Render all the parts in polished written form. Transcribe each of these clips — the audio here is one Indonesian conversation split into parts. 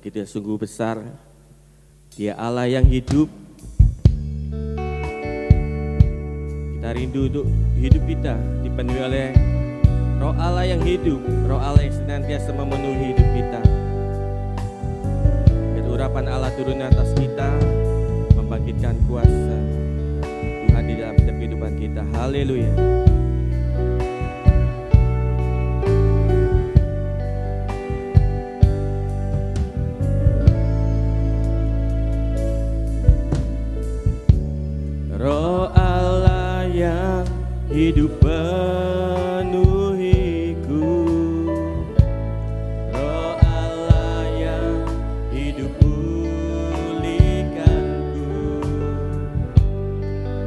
Kita sungguh besar. Dia Allah yang hidup. Kita rindu untuk hidup kita dipenuhi oleh Roh Allah yang hidup, Roh Allah yang senantiasa memenuhi hidup kita. Biar urapan Allah turun atas kita, membangkitkan kuasa Tuhan di dalam setiap kehidupan kita. Haleluya. Roh Allah yang hidup penuhiku, Roh Allah yang hidup pulihkanku.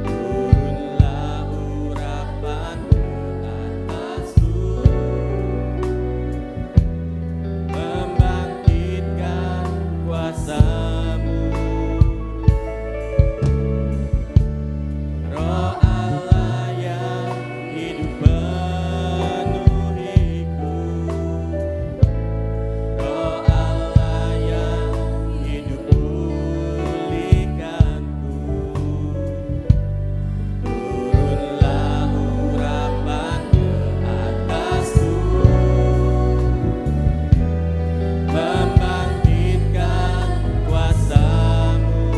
Turunlah urapan ke atasku, membangkitkan kuasa-Mu. Roh Allah yang hidup penuhiku, Roh Allah yang hidup pulihkanku. Turunlah urapan ke atasku, membangkitkan kuasa-Mu,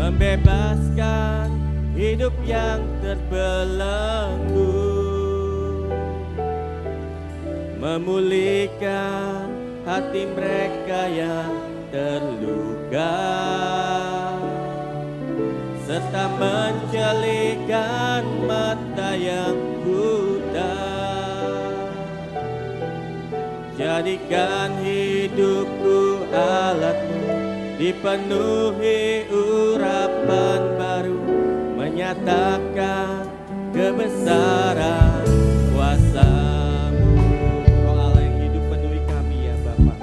membebaskan hidup yang terbelenggu, memulihkan hati mereka yang terluka, serta menjelikan mata yang buta. Jadikan hidupku alat-Mu, dipenuhi urapan baru, menyatakan kebesaran kuasa-Mu. Roh Allah yang hidup penuhi kami ya Bapa.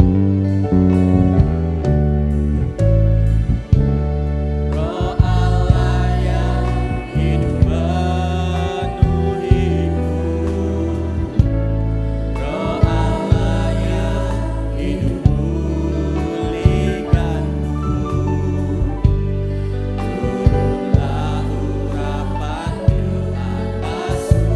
Roh Allah yang hidup penuhiku, Roh Allah yang hidup pulihkanku. Turunlah urapan ke atasku,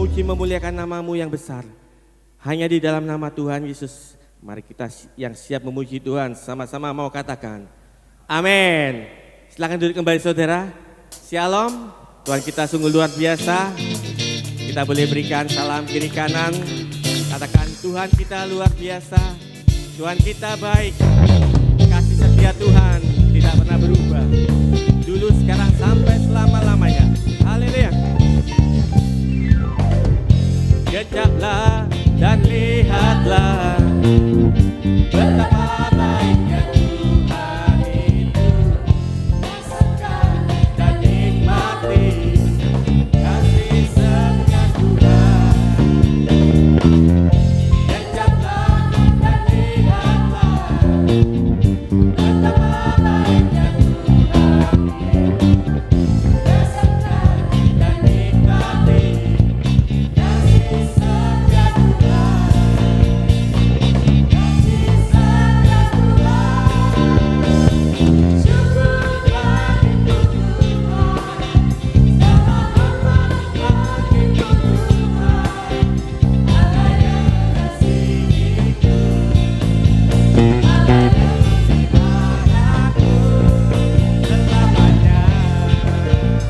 memuji memuliakan nama-Mu yang besar. Hanya di dalam nama Tuhan Yesus, mari kita yang siap memuji Tuhan sama-sama mau katakan amin. Silakan duduk kembali saudara. Shalom, Tuhan kita sungguh luar biasa. Kita boleh berikan salam kiri kanan. Katakan Tuhan kita luar biasa. Tuhan kita baik. Kasih setia Tuhan tidak pernah berubah. Dulu, sekarang, sampai selama-lamanya. Haleluya. Kejaplah dan lihatlah betapa baiknya Tuhan itu. Rasakan dan nikmati kasih setia Tuhan. Kejaplah dan lihatlah betapa baiknya Tuhan itu. Rasakan dan nikmati kasih setia Tuhan. Kasih setia Tuhan. Syukurlah itu Tuhan. Segala hormat bagimu Tuhan. Allah yang mengasihiku. Allah yang memeliharaku selamanya.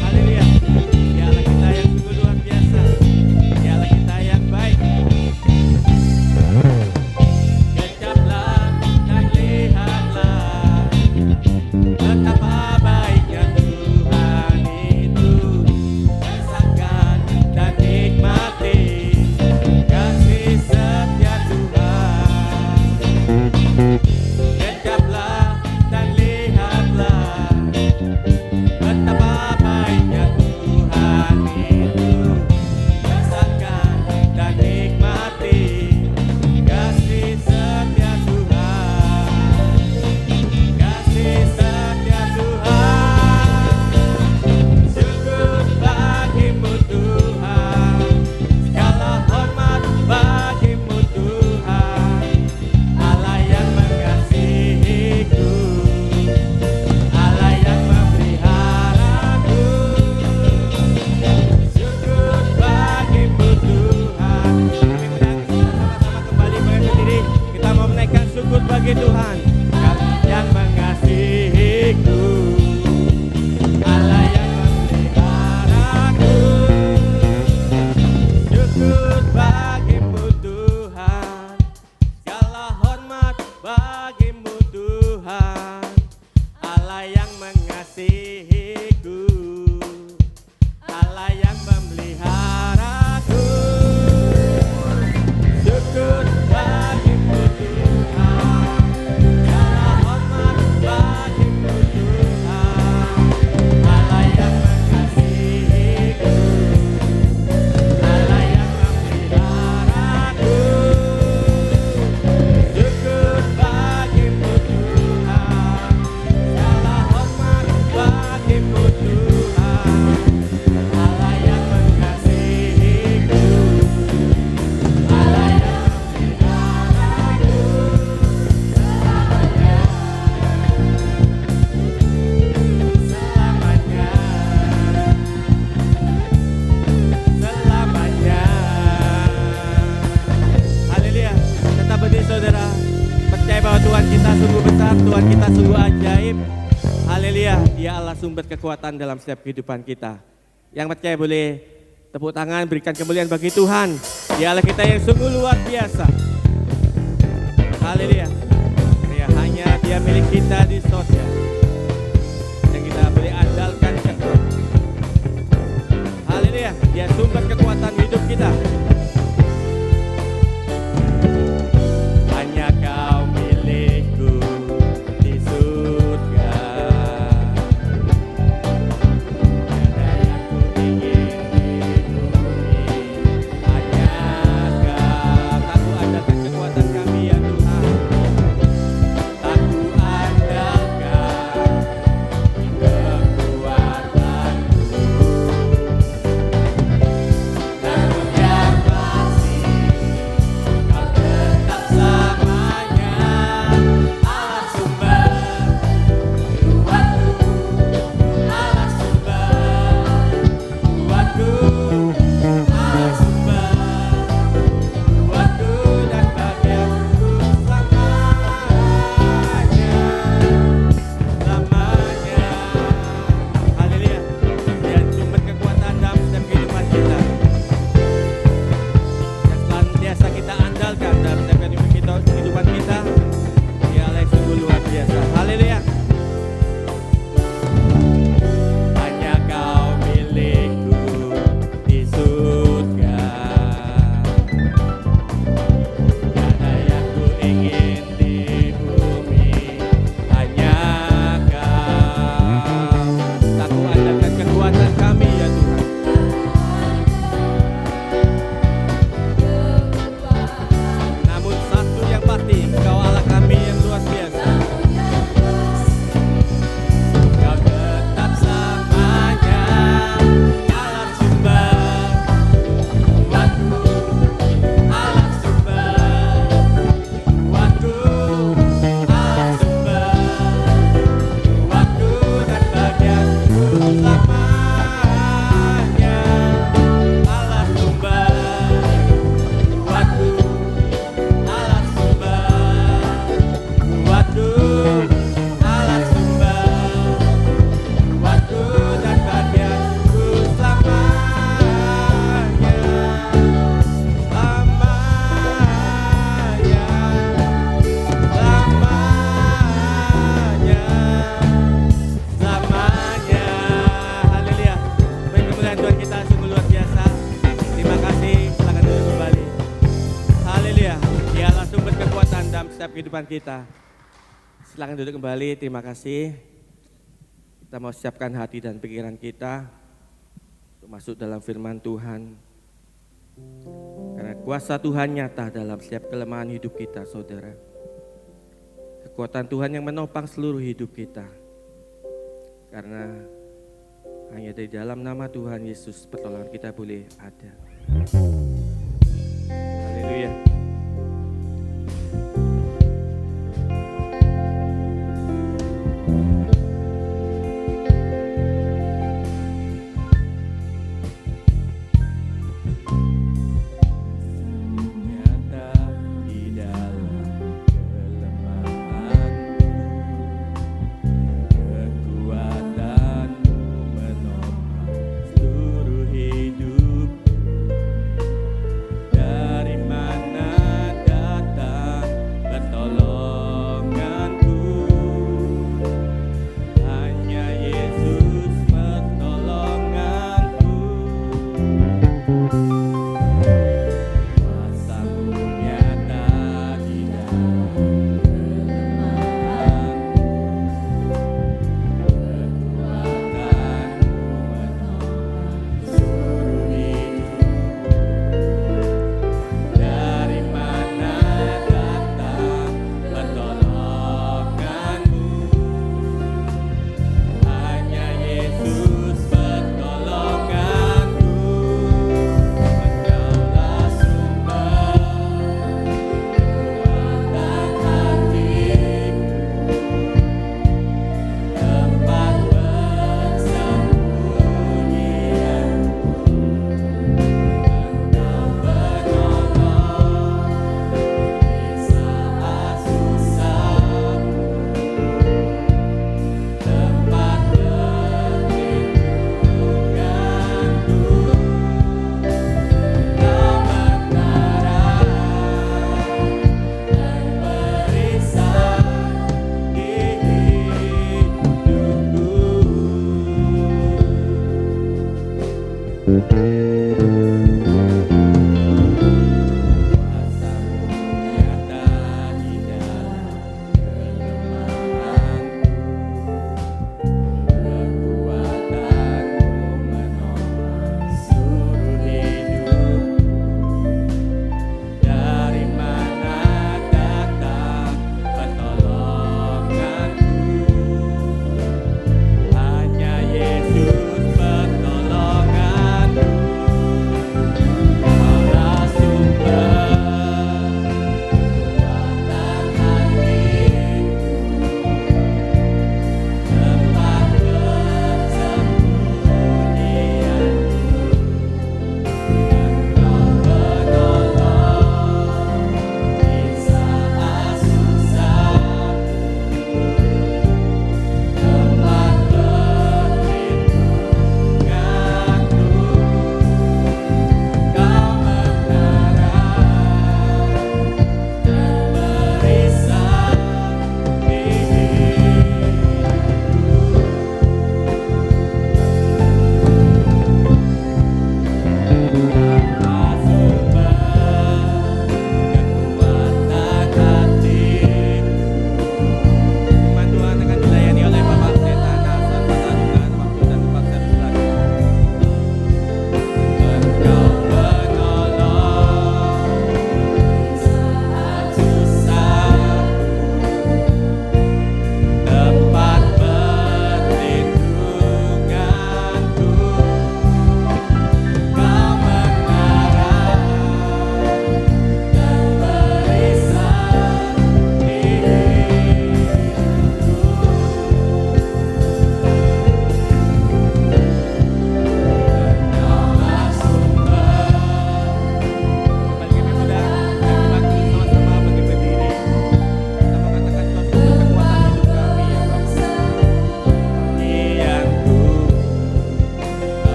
Haleluya. Dialah kita yang sungguh luar biasa. Dialah kita yang baik. Kejaplah dan lihatlah betapa baiknya Tuhan itu. Rasakan dan nikmati kasih setia Tuhan. Kejaplah dan lihatlah betapa baiknya Tuhan itu. Rasakan dan nikmati kasih setia Tuhan. Kasih setia Tuhan. Syukur bagimu Tuhan. Segala hormat bagimu Tuhan. Allah yang mengasihiku. Allah yang memeliharaku. Syukur bagimu Tuhan. Kami menyanyi sama-sama kembali berdiri. Kita mau menaikkan syukur bagi Tuhan yang mengasihiku. Allah yang memeliharaku. Syukur bagimu Tuhan. Segala hormat bagimu Tuhan. Allah yang mengasihiku. Allah yang memeliharaku. Syukur bagimu Tuhan. Segala hormat bagimu Tuhan. Allah yang mengasihiku. Allah yang memeliharaku. Syukur bagimu Tuhan. Segala hormat bagimu Tuhan. Allah yang mengasihiku. Allah yang memeliharaku selamanya. Selamanya. Selamanya. Haleluya. Tetap berdiri saudara. Percaya bahwa Tuhan kita sungguh besar, Tuhan kita sungguh ajaib. Haleluya. Dia Allah sumber kekuatan dalam setiap kehidupan kita. Yang percaya boleh tepuk tangan, berikan kemuliaan bagi Tuhan. Dia Allah kita yang sungguh luar biasa. Haleluya. Ya, hanya Dia milik kita di sorga. Yang kita boleh andalkan kepada. Haleluya. Dia sumber kekuatan hidup kita. Hanya Kau milikku di surga. Tiada yang ku ingin di bumi. Hanya Kau. Tak ku andalkan kekuatan kami ya Tuhan. Tak ku andalkan kehidupan kita. Silakan duduk kembali, terima kasih. Kita mau siapkan hati dan pikiran kita untuk masuk dalam firman Tuhan. Karena kuasa Tuhan nyata dalam setiap kelemahan hidup kita, saudara. Kekuatan Tuhan yang menopang seluruh hidup kita. Karena hanya dari dalam nama Tuhan Yesus pertolongan kita boleh ada. Haleluya.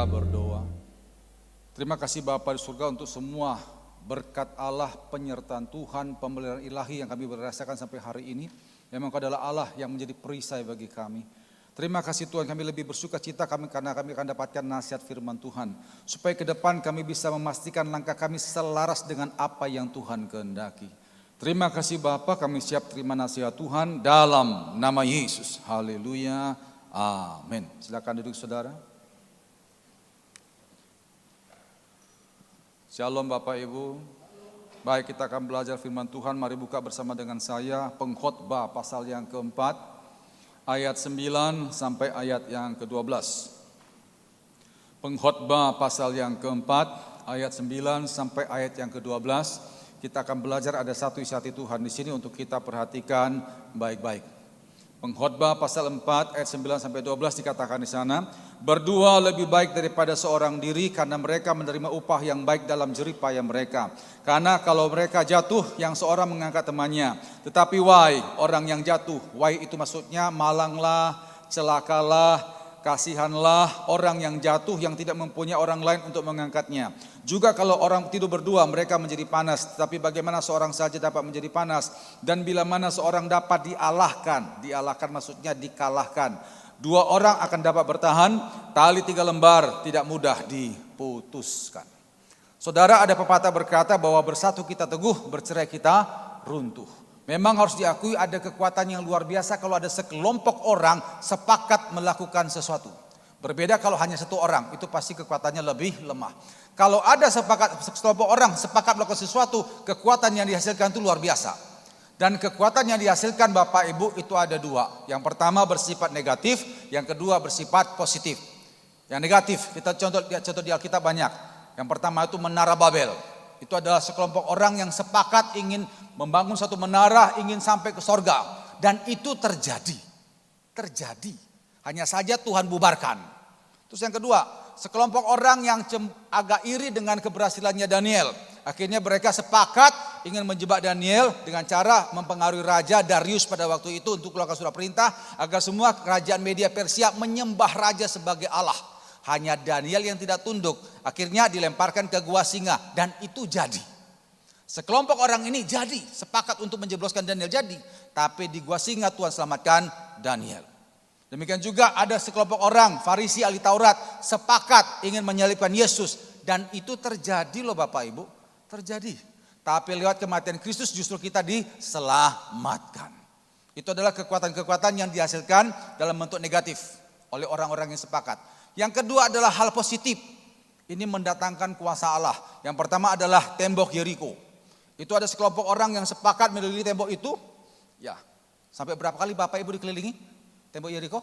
kita berdoa. Terima kasih Bapa di surga untuk semua berkat Allah, penyertaan Tuhan, pemeliharaan ilahi yang kami berasakan sampai hari ini. Memang Kau adalah Allah yang menjadi perisai bagi kami. Terima kasih Tuhan, kami lebih bersuka cita karena kami akan dapatkan nasihat firman Tuhan. Supaya ke depan kami bisa memastikan langkah kami selaras dengan apa yang Tuhan kehendaki. Terima kasih Bapa, kami siap terima nasihat Tuhan dalam nama Yesus. Haleluya. Amin. Silakan duduk saudara. Shalom Bapak Ibu. Baik, kita akan belajar firman Tuhan. Mari buka bersama dengan saya Pengkhotbah pasal yang keempat, ayat 9 sampai ayat yang ke-12. Pengkhotbah pasal yang keempat, ayat 9 sampai ayat yang ke-12. Kita akan belajar, ada satu isi hati Tuhan di sini untuk kita perhatikan baik-baik. Pengkhotbah pasal 4 ayat 9 sampai 12 dikatakan di sana, berdua lebih baik daripada seorang diri karena mereka menerima upah yang baik dalam jerih payah mereka. Karena kalau mereka jatuh, yang seorang mengangkat temannya. Tetapi wahai orang yang jatuh, wahai itu maksudnya malanglah, celakalah, kasihanlah orang yang jatuh yang tidak mempunyai orang lain untuk mengangkatnya. Juga kalau orang tidur berdua mereka menjadi panas, tetapi bagaimana seorang saja dapat menjadi panas? Dan bila mana seorang dapat dialahkan maksudnya dikalahkan. Dua orang akan dapat bertahan, tali 3 lembar tidak mudah diputuskan. Saudara, ada pepatah berkata bahwa bersatu kita teguh, bercerai kita runtuh. Memang harus diakui ada kekuatan yang luar biasa kalau ada sekelompok orang sepakat melakukan sesuatu. Berbeda kalau hanya satu orang, itu pasti kekuatannya lebih lemah. Kalau ada sekelompok orang sepakat melakukan sesuatu, kekuatan yang dihasilkan itu luar biasa. Dan kekuatan yang dihasilkan Bapak Ibu itu ada dua. Yang pertama bersifat negatif, yang kedua bersifat positif. Yang negatif, kita contoh di Alkitab banyak. Yang pertama itu menara Babel. Itu adalah sekelompok orang yang sepakat ingin membangun satu menara, ingin sampai ke sorga. Dan itu terjadi. Hanya saja Tuhan bubarkan. Terus yang kedua, sekelompok orang yang agak iri dengan keberhasilannya Daniel. Akhirnya mereka sepakat ingin menjebak Daniel dengan cara mempengaruhi Raja Darius pada waktu itu untuk keluarkan surat perintah agar semua kerajaan Media Persia menyembah raja sebagai Allah. Hanya Daniel yang tidak tunduk. Akhirnya dilemparkan ke gua singa dan itu jadi. Sekelompok orang ini jadi sepakat untuk menjebloskan Daniel jadi. Tapi di gua singa Tuhan selamatkan Daniel. Demikian juga ada sekelompok orang Farisi ahli Taurat sepakat ingin menyalibkan Yesus. Dan itu terjadi loh Bapak Ibu. Terjadi. Tapi lewat kematian Kristus justru kita diselamatkan. Itu adalah kekuatan-kekuatan yang dihasilkan dalam bentuk negatif oleh orang-orang yang sepakat. Yang kedua adalah hal positif. Ini mendatangkan kuasa Allah. Yang pertama adalah tembok Yeriko. Itu ada sekelompok orang yang sepakat mendekati tembok itu. Ya, sampai berapa kali Bapak Ibu dikelilingi tembok Yeriko?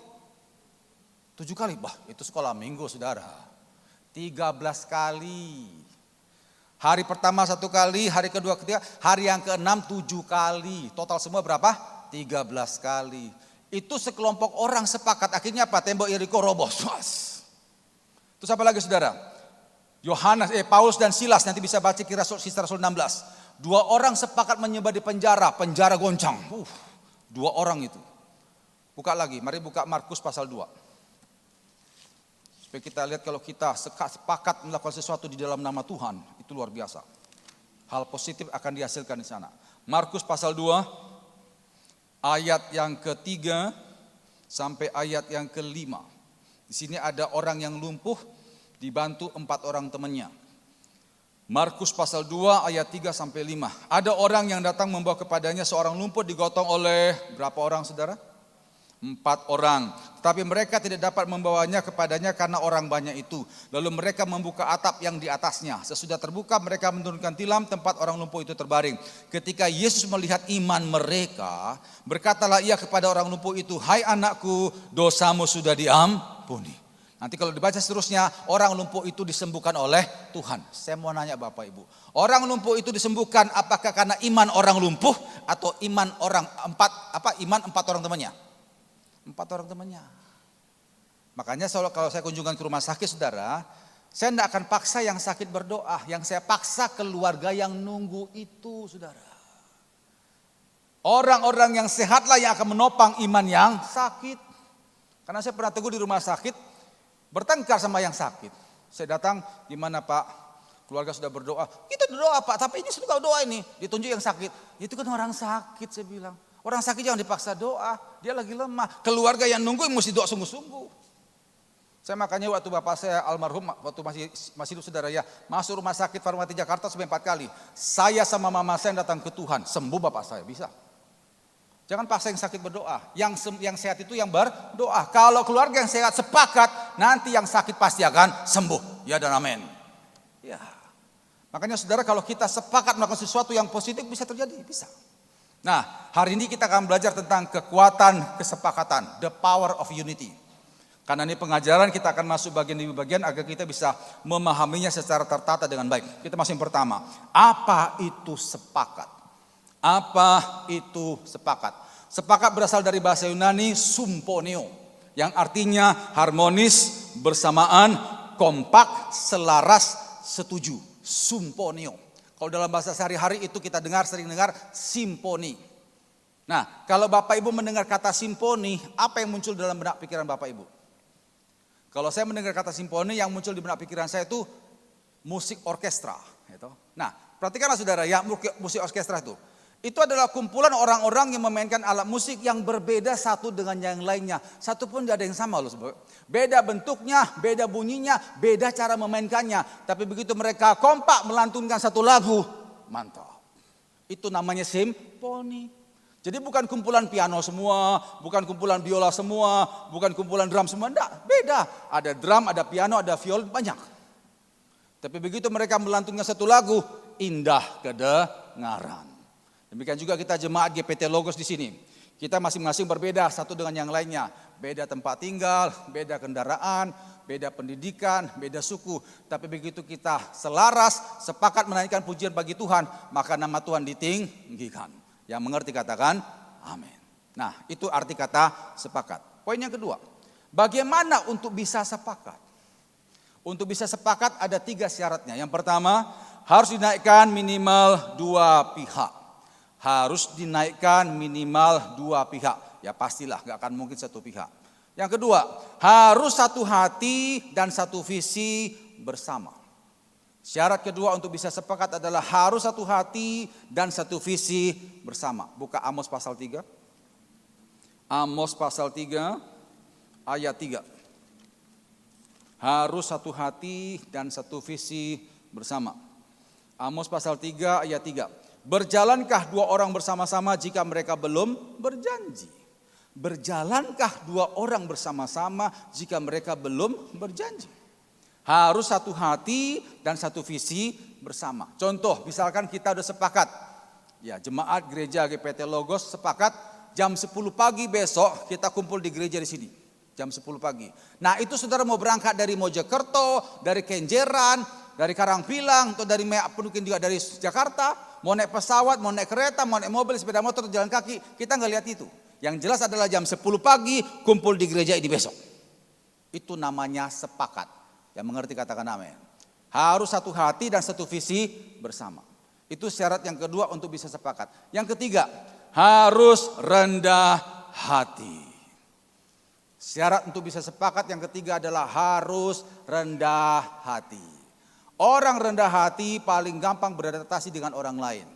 7 kali. Bah, itu sekolah minggu saudara. 13 kali. Hari pertama 1 kali, hari kedua ketiga, hari yang ke-6 7 kali. Total semua berapa? 13 kali. Itu sekelompok orang sepakat. Akhirnya apa? Tembok Yeriko roboh. Terus apa lagi saudara? Paulus dan Silas, nanti bisa baca Kisah Rasul 16. 2 orang sepakat menyembah di penjara goncang. 2 orang itu. Buka lagi, mari buka Markus pasal 2. Supaya kita lihat kalau kita sepakat melakukan sesuatu di dalam nama Tuhan, itu luar biasa. Hal positif akan dihasilkan di sana. Markus pasal 2, ayat yang ke-3 sampai ayat yang ke-5. Di sini ada orang yang lumpuh dibantu 4 orang temannya. Markus pasal 2 ayat 3 sampai 5. Ada orang yang datang membawa kepadanya seorang lumpuh digotong oleh berapa orang saudara? 4 orang. Tetapi mereka tidak dapat membawanya kepadanya karena orang banyak itu. Lalu mereka membuka atap yang di atasnya. Sesudah terbuka mereka menurunkan tilam tempat orang lumpuh itu terbaring. Ketika Yesus melihat iman mereka, berkatalah ia kepada orang lumpuh itu, "Hai anakku, dosamu sudah diampuni." Nanti kalau dibaca seterusnya, orang lumpuh itu disembuhkan oleh Tuhan. Saya mau nanya Bapak Ibu, orang lumpuh itu disembuhkan apakah karena iman orang lumpuh atau iman orang iman 4 orang temannya? 4 orang temannya. Makanya kalau saya kunjungan ke rumah sakit saudara, saya tidak akan paksa yang sakit berdoa, yang saya paksa keluarga yang nunggu itu saudara. Orang-orang yang sehatlah yang akan menopang iman yang sakit. Karena saya pernah teguh di rumah sakit, bertengkar sama yang sakit. Saya datang, gimana Pak? Keluarga sudah berdoa. Kita berdoa Pak, tapi ini sudah doa ini. Ditunjuk yang sakit. Itu kan orang sakit saya bilang. Orang sakit jangan dipaksa doa. Dia lagi lemah. Keluarga yang nunggu mesti doa sungguh-sungguh. Saya makanya waktu bapak saya almarhum, waktu masih hidup saudara ya, masuk rumah sakit Farmati Jakarta sampai 4 kali. Saya sama mama saya datang ke Tuhan, sembuh bapak saya, bisa. Jangan paksa yang sakit berdoa, yang sehat itu yang berdoa. Kalau keluarga yang sehat sepakat, nanti yang sakit pasti akan sembuh. Ya dan amin. Ya. Makanya saudara kalau kita sepakat melakukan sesuatu yang positif bisa terjadi, bisa. Nah, hari ini kita akan belajar tentang kekuatan kesepakatan, the power of unity. Karena ini pengajaran kita akan masuk bagian demi bagian agar kita bisa memahaminya secara tertata dengan baik. Kita masuk yang pertama, apa itu sepakat? Apa itu sepakat? Sepakat berasal dari bahasa Yunani symphonio, yang artinya harmonis, bersamaan, kompak, selaras, setuju. Symphonio. Kalau dalam bahasa sehari-hari itu kita sering dengar simfoni. Nah, kalau Bapak Ibu mendengar kata simfoni, apa yang muncul dalam benak pikiran Bapak Ibu? Kalau saya mendengar kata simfoni, yang muncul di benak pikiran saya itu musik orkestra. Gitu. Nah, perhatikanlah saudara ya, musik orkestra itu. Itu adalah kumpulan orang-orang yang memainkan alat musik yang berbeda satu dengan yang lainnya. Satu pun tidak ada yang sama loh. Beda bentuknya, beda bunyinya, beda cara memainkannya. Tapi begitu mereka kompak melantunkan satu lagu, mantap. Itu namanya simfoni. Jadi bukan kumpulan piano semua, bukan kumpulan biola semua, bukan kumpulan drum semua, enggak, beda. Ada drum, ada piano, ada viol, banyak. Tapi begitu mereka melantunkan satu lagu, indah kedengaran. Demikian juga kita jemaat GPT Logos di sini. Kita masing-masing berbeda satu dengan yang lainnya. Beda tempat tinggal, beda kendaraan, beda pendidikan, beda suku. Tapi begitu kita selaras, sepakat menaikkan pujian bagi Tuhan, maka nama Tuhan ditinggikan. Yang mengerti katakan amin. Nah, itu arti kata sepakat. Poin yang kedua, bagaimana untuk bisa sepakat? Untuk bisa sepakat ada 3 syaratnya. Yang pertama, harus dinaikkan minimal 2 pihak. Harus dinaikkan minimal 2 pihak. Ya pastilah, gak akan mungkin satu pihak. Yang kedua, harus satu hati dan satu visi bersama. Syarat kedua untuk bisa sepakat adalah harus satu hati dan satu visi bersama. Buka Amos pasal 3. Amos pasal 3 ayat 3. Harus satu hati dan satu visi bersama. Amos pasal 3 ayat 3. Berjalankah 2 orang bersama-sama jika mereka belum berjanji? Berjalankah 2 orang bersama-sama jika mereka belum berjanji? Harus satu hati dan satu visi bersama. Contoh, misalkan kita udah sepakat. Ya, jemaat gereja GPT Logos sepakat jam 10 pagi besok kita kumpul di gereja di sini. Jam 10 pagi. Nah, itu saudara mau berangkat dari Mojokerto, dari Kenjeran, dari Karangpilang, atau dari mungkin juga dari Jakarta. Mau naik pesawat, mau naik kereta, mau naik mobil, sepeda motor, jalan kaki. Kita nggak lihat itu. Yang jelas adalah jam 10 pagi kumpul di gereja ini besok. Itu namanya sepakat. Yang mengerti katakan amin. Harus satu hati dan satu visi bersama. Itu syarat yang kedua untuk bisa sepakat. Yang ketiga, harus rendah hati. Syarat untuk bisa sepakat yang ketiga adalah harus rendah hati. Orang rendah hati paling gampang beradaptasi dengan orang lain.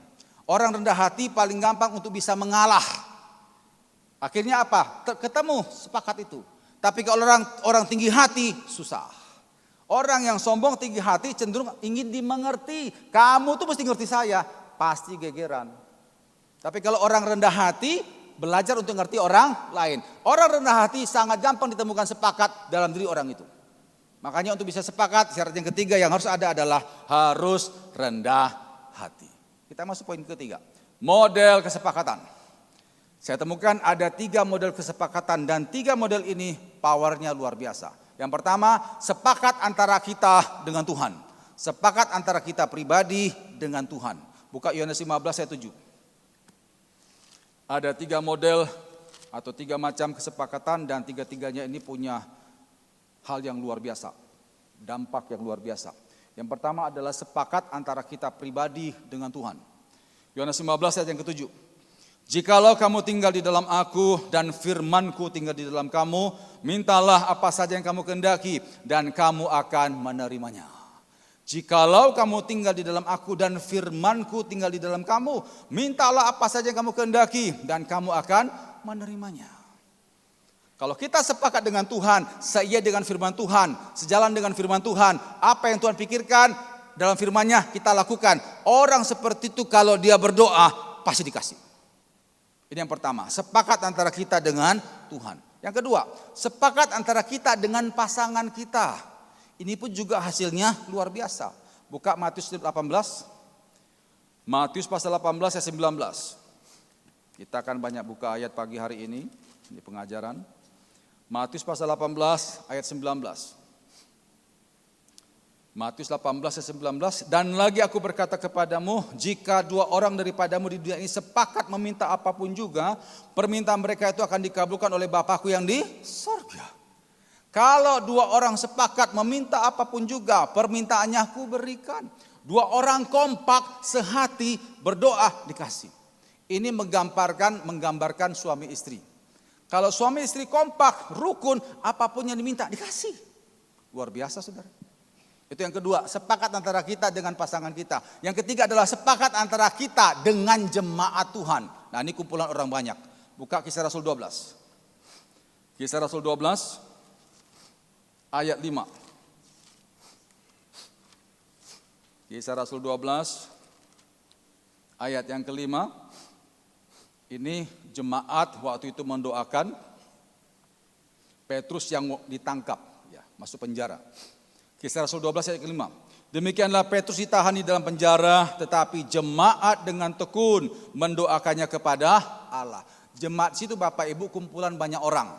Orang rendah hati paling gampang untuk bisa mengalah. Akhirnya apa? Ketemu sepakat itu. Tapi kalau orang tinggi hati susah. Orang yang sombong tinggi hati cenderung ingin dimengerti. Kamu tuh mesti ngerti saya. Pasti gegeran. Tapi kalau orang rendah hati belajar untuk ngerti orang lain. Orang rendah hati sangat gampang ditemukan sepakat dalam diri orang itu. Makanya untuk bisa sepakat syarat yang ketiga yang harus ada adalah harus rendah hati. Kita masuk poin ketiga. Model kesepakatan. Saya temukan ada 3 model kesepakatan dan 3 model ini powernya luar biasa. Yang pertama, sepakat antara kita dengan Tuhan. Sepakat antara kita pribadi dengan Tuhan. Buka Yohanes 15 ayat 7. Ada 3 model atau 3 macam kesepakatan dan 3-tiganya ini punya hal yang luar biasa. Dampak yang luar biasa. Yang pertama adalah sepakat antara kita pribadi dengan Tuhan. Yohanes 15 ayat yang ke-7. Jikalau kamu tinggal di dalam aku dan firman-Ku tinggal di dalam kamu, mintalah apa saja yang kamu kehendaki dan kamu akan menerimanya. Jikalau kamu tinggal di dalam aku dan firman-Ku tinggal di dalam kamu, mintalah apa saja yang kamu kehendaki dan kamu akan menerimanya. Kalau kita sepakat dengan Tuhan, seia dengan firman Tuhan, sejalan dengan firman Tuhan, apa yang Tuhan pikirkan dalam firman-Nya kita lakukan. Orang seperti itu kalau dia berdoa pasti dikasih. Ini yang pertama, sepakat antara kita dengan Tuhan. Yang kedua, sepakat antara kita dengan pasangan kita. Ini pun juga hasilnya luar biasa. Buka Matius 18. Matius pasal 18 ayat 19. Kita akan banyak buka ayat pagi hari ini pengajaran. Matius pasal 18 ayat 19. Matius 18 ayat 19, dan lagi aku berkata kepadamu, jika dua orang daripadamu di dunia ini sepakat meminta apapun juga, permintaan mereka itu akan dikabulkan oleh Bapakku yang di sorga. Kalau dua orang sepakat meminta apapun juga, permintaannya aku berikan. Dua orang kompak, sehati, berdoa, dikasih. Ini menggambarkan suami istri. Kalau suami istri kompak, rukun, apapun yang diminta, dikasih. Luar biasa saudara. Itu yang kedua, sepakat antara kita dengan pasangan kita. Yang ketiga adalah sepakat antara kita dengan jemaat Tuhan. Nah ini kumpulan orang banyak. Buka Kisah Rasul 12. Kisah Rasul 12 ayat 5. Kisah Rasul 12 ayat yang kelima. Ini jemaat waktu itu mendoakan Petrus yang ditangkap, ya, masuk penjara. Kisah Rasul 12 ayat kelima. Demikianlah Petrus ditahan di dalam penjara, tetapi jemaat dengan tekun mendoakannya kepada Allah. Jemaat situ Bapak Ibu kumpulan banyak orang.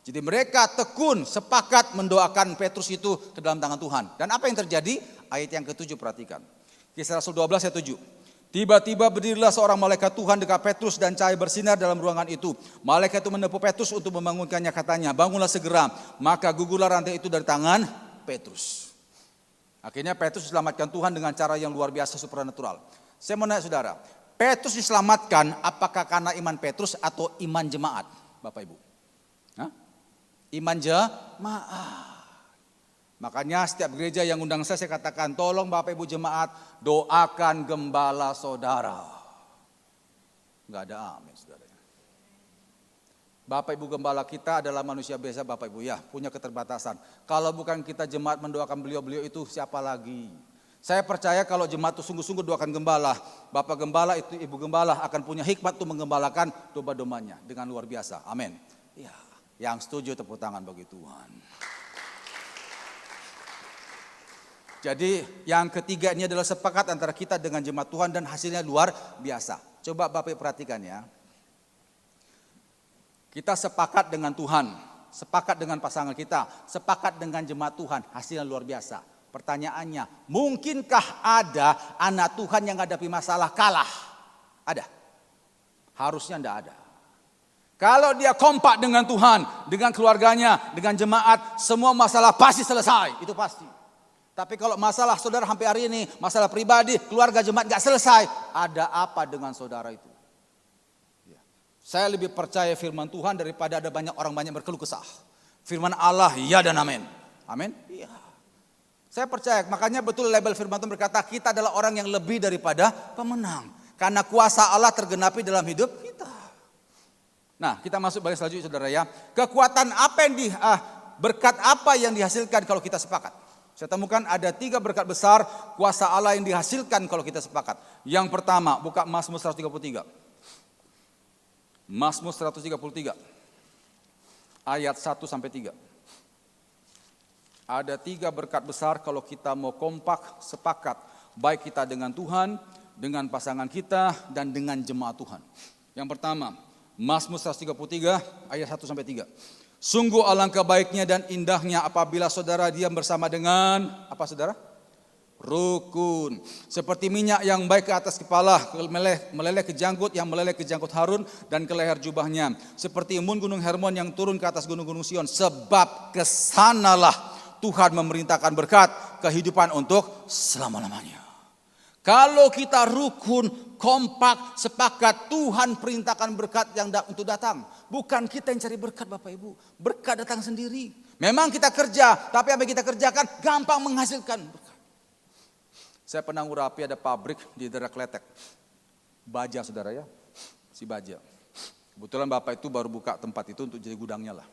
Jadi mereka tekun sepakat mendoakan Petrus itu ke dalam tangan Tuhan. Dan apa yang terjadi? Ayat yang ke-7 perhatikan. Kisah Rasul 12 ayat 7. Tiba-tiba berdirilah seorang malaikat Tuhan dekat Petrus dan cahaya bersinar dalam ruangan itu. Malaikat itu menepu Petrus untuk membangunkannya, katanya, bangunlah segera. Maka gugurlah rantai itu dari tangan Petrus. Akhirnya Petrus diselamatkan Tuhan dengan cara yang luar biasa supranatural. Saya mau nanya saudara, Petrus diselamatkan apakah karena iman Petrus atau iman jemaat? Bapak Ibu. Hah? Iman jemaat. Makanya setiap gereja yang undang saya katakan, tolong Bapak Ibu jemaat doakan gembala saudara. Enggak ada amin saudara. Bapak Ibu gembala kita adalah manusia biasa Bapak Ibu ya, punya keterbatasan. Kalau bukan kita jemaat mendoakan beliau-beliau itu siapa lagi? Saya percaya kalau jemaat itu sungguh-sungguh doakan gembala, Bapak gembala itu Ibu gembala akan punya hikmat untuk menggembalakan domba-dombanya dengan luar biasa. Amin. Ya, yang setuju tepuk tangan bagi Tuhan. Jadi yang ketiga ini adalah sepakat antara kita dengan jemaat Tuhan dan hasilnya luar biasa. Coba Bapak Ibu perhatikan ya. Kita sepakat dengan Tuhan, sepakat dengan pasangan kita, sepakat dengan jemaat Tuhan, hasilnya luar biasa. Pertanyaannya, mungkinkah ada anak Tuhan yang menghadapi masalah kalah? Ada? Harusnya tidak ada. Kalau dia kompak dengan Tuhan, dengan keluarganya, dengan jemaat, semua masalah pasti selesai, itu pasti. Tapi kalau masalah saudara sampai hari ini, masalah pribadi, keluarga jemaat gak selesai, ada apa dengan saudara itu? Saya lebih percaya firman Tuhan daripada ada banyak orang banyak berkeluh kesah. Firman Allah ya dan amin. Amin? Iya. Saya percaya, makanya betul label firman Tuhan berkata kita adalah orang yang lebih daripada pemenang. Karena kuasa Allah tergenapi dalam hidup kita. Nah kita masuk bagian selanjutnya saudara ya. Kekuatan apa yang berkat apa yang dihasilkan kalau kita sepakat. Saya temukan ada 3 berkat besar kuasa Allah yang dihasilkan kalau kita sepakat. Yang pertama buka Mazmur 133. Mazmur 133 ayat 1-3. Ada 3 berkat besar kalau kita mau kompak, sepakat. Baik kita dengan Tuhan, dengan pasangan kita, dan dengan jemaat Tuhan. Yang pertama, Mazmur 133 ayat 1-3. Sungguh alangkah baiknya dan indahnya apabila saudara diam bersama dengan, apa saudara? Rukun. Seperti minyak yang baik ke atas kepala, meleleh ke janggut, yang meleleh ke janggut Harun dan ke leher jubahnya. Seperti embun gunung Hermon yang turun ke atas gunung-gunung Sion. Sebab kesanalah Tuhan memerintahkan berkat kehidupan untuk selama-lamanya. Kalau kita rukun, kompak, sepakat, Tuhan perintahkan berkat yang untuk datang. Bukan kita yang cari berkat Bapak Ibu. Berkat datang sendiri. Memang kita kerja, tapi apa yang kita kerjakan gampang menghasilkan berkat. Saya pernah ngurapi ada pabrik di daerah Kletek. Baja saudara ya, si baja. Kebetulan Bapak itu baru buka tempat itu untuk jadi gudangnya lah.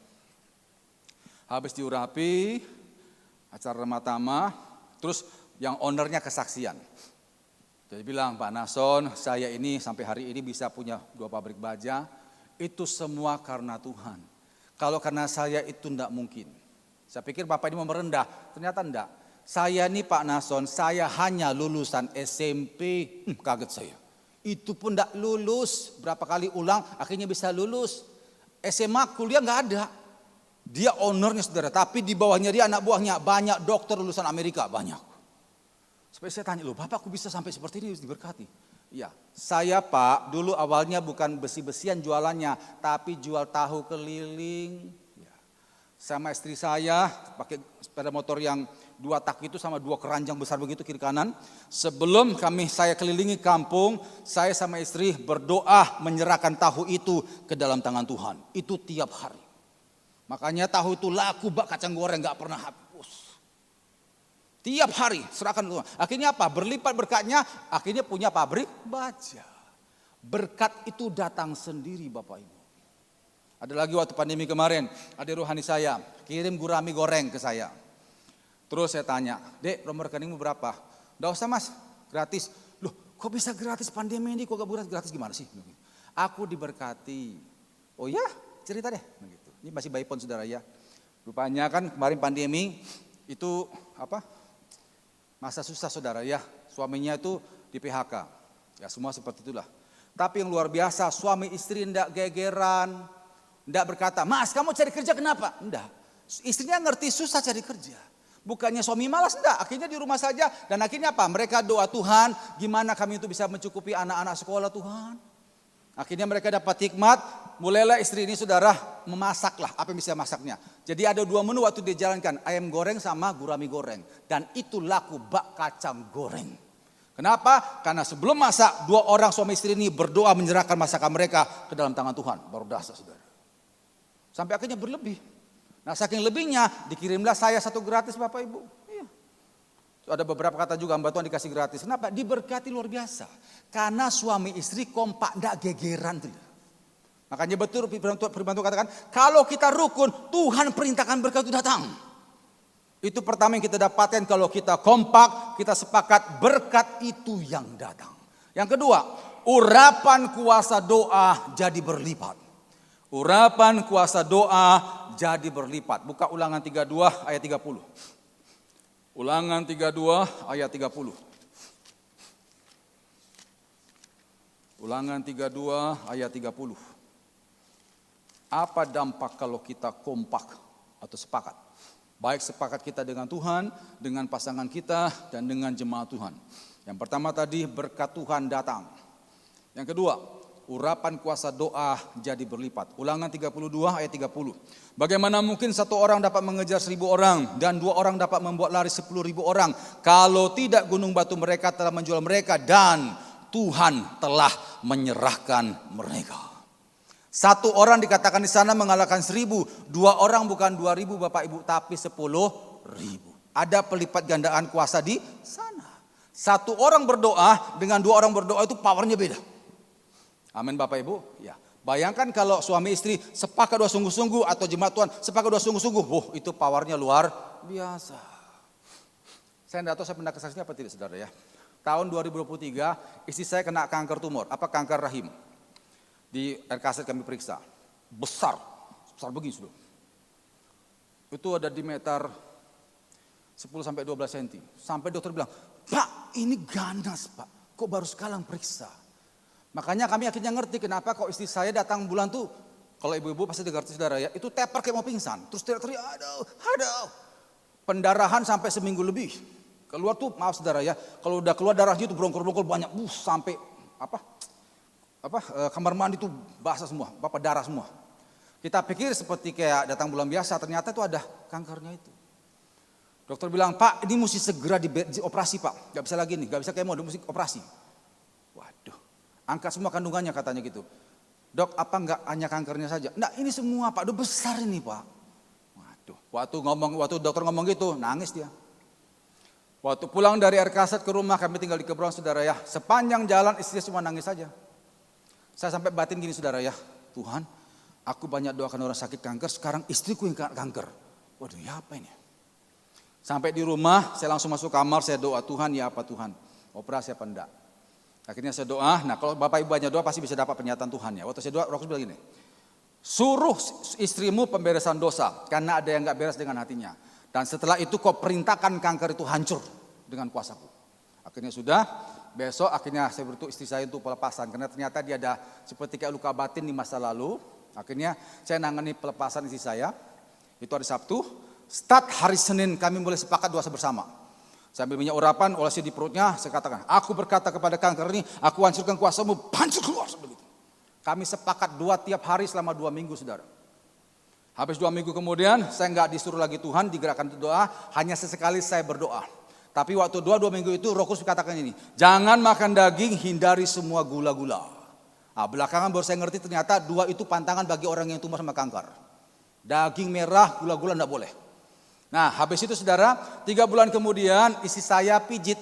Habis diurapi, acara remah tamah, terus yang ownernya kesaksian. Jadi bilang, Pak Nason, saya ini sampai hari ini bisa punya 2 pabrik baja, itu semua karena Tuhan. Kalau karena saya itu enggak mungkin. Saya pikir Bapak ini mau merendah, ternyata enggak. Saya nih Pak Nason, saya hanya lulusan SMP, kaget saya. Itu pun enggak lulus, berapa kali ulang akhirnya bisa lulus. SMA kuliah enggak ada. Dia ownernya saudara, tapi di bawahnya dia anak buahnya banyak dokter lulusan Amerika, banyak. Supaya saya tanya, loh Bapak aku bisa sampai seperti ini diberkati? Ya, saya Pak dulu awalnya bukan besi-besian jualannya, tapi jual tahu keliling. Ya. Sama istri saya pakai sepeda motor yang 2 tak itu sama 2 keranjang besar begitu kiri kanan. Sebelum saya kelilingi kampung, saya sama istri berdoa menyerahkan tahu itu ke dalam tangan Tuhan. Itu tiap hari. Makanya tahu itu laku bak kacang goreng gak pernah habis. Tiap hari serahkan Tuhan. Akhirnya apa? Berlipat berkatnya, akhirnya punya pabrik baja. Berkat itu datang sendiri Bapak Ibu. Ada lagi waktu pandemi kemarin, ada rohani saya kirim gurami goreng ke saya. Terus saya tanya, Dek nomor rekeningmu berapa? Nggak usah Mas, gratis. Loh kok bisa gratis pandemi ini, kok gak gratis gimana sih? Aku diberkati. Oh ya cerita deh. Begitu. Ini masih by phone saudara ya. Rupanya kan kemarin pandemi itu masa susah saudara ya, suaminya itu di PHK, ya semua seperti itulah. Tapi yang luar biasa suami istri ndak gegeran, ndak berkata, Mas kamu cari kerja kenapa? Ndak, istrinya ngerti susah cari kerja. Bukannya suami malas, ndak, akhirnya di rumah saja. Dan akhirnya apa? Mereka doa Tuhan, gimana kami itu bisa mencukupi anak-anak sekolah Tuhan. Akhirnya mereka dapat hikmat, mulailah istri ini saudara memasaklah apa yang bisa masaknya. Jadi ada 2 menu waktu dia jalankan, ayam goreng sama gurami goreng. Dan itu laku bak kacang goreng. Kenapa? Karena sebelum masak 2 orang suami istri ini berdoa menyerahkan masakan mereka ke dalam tangan Tuhan. Baru dasar saudara. Sampai akhirnya berlebih. Nah saking lebihnya dikirimlah saya 1 gratis Bapak Ibu. Iya. Ada beberapa kata juga Mbak Tuhan dikasih gratis. Kenapa? Diberkati luar biasa. Karena suami istri kompak, enggak gegeran. Makanya betul firman Tuhan katakan, kalau kita rukun, Tuhan perintahkan berkat itu datang. Itu pertama yang kita dapatkan kalau kita kompak, kita sepakat berkat itu yang datang. Yang kedua, urapan kuasa doa jadi berlipat. Urapan kuasa doa jadi berlipat. Buka Ulangan 32 ayat 30. Ulangan 32 ayat 30. Ulangan 32 ayat 30. Apa dampak kalau kita kompak atau sepakat? Baik sepakat kita dengan Tuhan, dengan pasangan kita, dan dengan jemaat Tuhan. Yang pertama tadi berkat Tuhan datang. Yang kedua, urapan kuasa doa jadi berlipat. Ulangan 32 ayat 30. Bagaimana mungkin 1 orang dapat mengejar 1000 orang dan 2 orang dapat membuat lari 10.000 orang kalau tidak gunung batu mereka telah menjual mereka dan Tuhan telah menyerahkan mereka. 1 orang dikatakan di sana mengalahkan 1000, 2 orang bukan 2000 Bapak Ibu tapi 10.000. Ada pelipat gandaan kuasa di sana. 1 orang berdoa dengan 2 orang berdoa itu powernya beda. Amin Bapak Ibu. Ya. Bayangkan kalau suami istri sepakat doa sungguh-sungguh atau jemaat Tuhan sepakat doa sungguh-sungguh. Itu powernya luar biasa. Saya tidak tahu saya pernah kesaksian apa tidak saudara ya. Tahun 2023 istri saya kena kanker tumor. Kanker rahim. Di RKZ kami periksa. Besar begini sudah. Itu ada di meter 10-12 cm. Sampai dokter bilang, Pak ini ganas Pak. Kok baru sekarang periksa? Makanya kami akhirnya ngerti kenapa kok istri saya datang bulan tuh. Kalau ibu-ibu pasti dengar saudara ya. Itu teper kayak mau pingsan. Terus teriak-teriak aduh. Pendarahan sampai seminggu lebih. Keluar tuh maaf saudara ya. Kalau udah keluar darahnya itu berongkol-berongkol banyak. Sampai kamar mandi tuh basah semua. Darah semua. Kita pikir seperti kayak datang bulan biasa. Ternyata itu ada kankernya itu. Dokter bilang, Pak ini mesti segera dioperasi Pak. Gak bisa lagi nih, gak bisa kemo, mesti operasi. Waduh, angkat semua kandungannya katanya gitu. Dok, apa enggak hanya kankernya saja? Nah ini semua Pak, udah besar ini Pak. Waduh, waktu dokter ngomong gitu, nangis dia. Waktu pulang dari RKZ ke rumah, kami tinggal di Kebrong saudara ya. Sepanjang jalan istri semua nangis saja. Saya sampai batin gini saudara ya. Tuhan, aku banyak doakan orang sakit kanker, sekarang istriku yang kanker. Waduh ya apa ini? Sampai di rumah, saya langsung masuk kamar, saya doa, Tuhan ya apa Tuhan? Operasi apa enggak? Akhirnya saya doa, nah kalau Bapak Ibu banyak doa pasti bisa dapat pernyataan Tuhan ya. Waktu saya doa, Roh Kudus bilang gini, suruh istrimu pemberesan dosa, karena ada yang enggak beres dengan hatinya. Dan setelah itu kau perintahkan kanker itu hancur dengan kuasaku. Akhirnya sudah, besok akhirnya saya beritahu istri saya untuk pelepasan. Karena ternyata dia ada seperti kayak luka batin di masa lalu. Akhirnya saya nangani pelepasan istri saya, itu hari Sabtu. Start hari Senin kami mulai sepakat doa bersama. Saya ambil minyak urapan, olesi di perutnya, saya katakan, aku berkata kepada kanker ini, aku hancurkan kuasamu, hancur keluar. Kami sepakat doa tiap hari selama 2 minggu saudara. Habis 2 minggu kemudian, saya nggak disuruh lagi Tuhan digerakkan untuk doa, hanya sesekali saya berdoa. Tapi waktu 2 minggu itu Roh Kudus katakan ini, jangan makan daging, hindari semua gula-gula. Nah, belakangan baru saya ngerti ternyata 2 itu pantangan bagi orang yang tumbuh sama kanker. Daging merah, gula-gula enggak boleh. Nah habis itu saudara, 3 bulan kemudian istri saya pijit,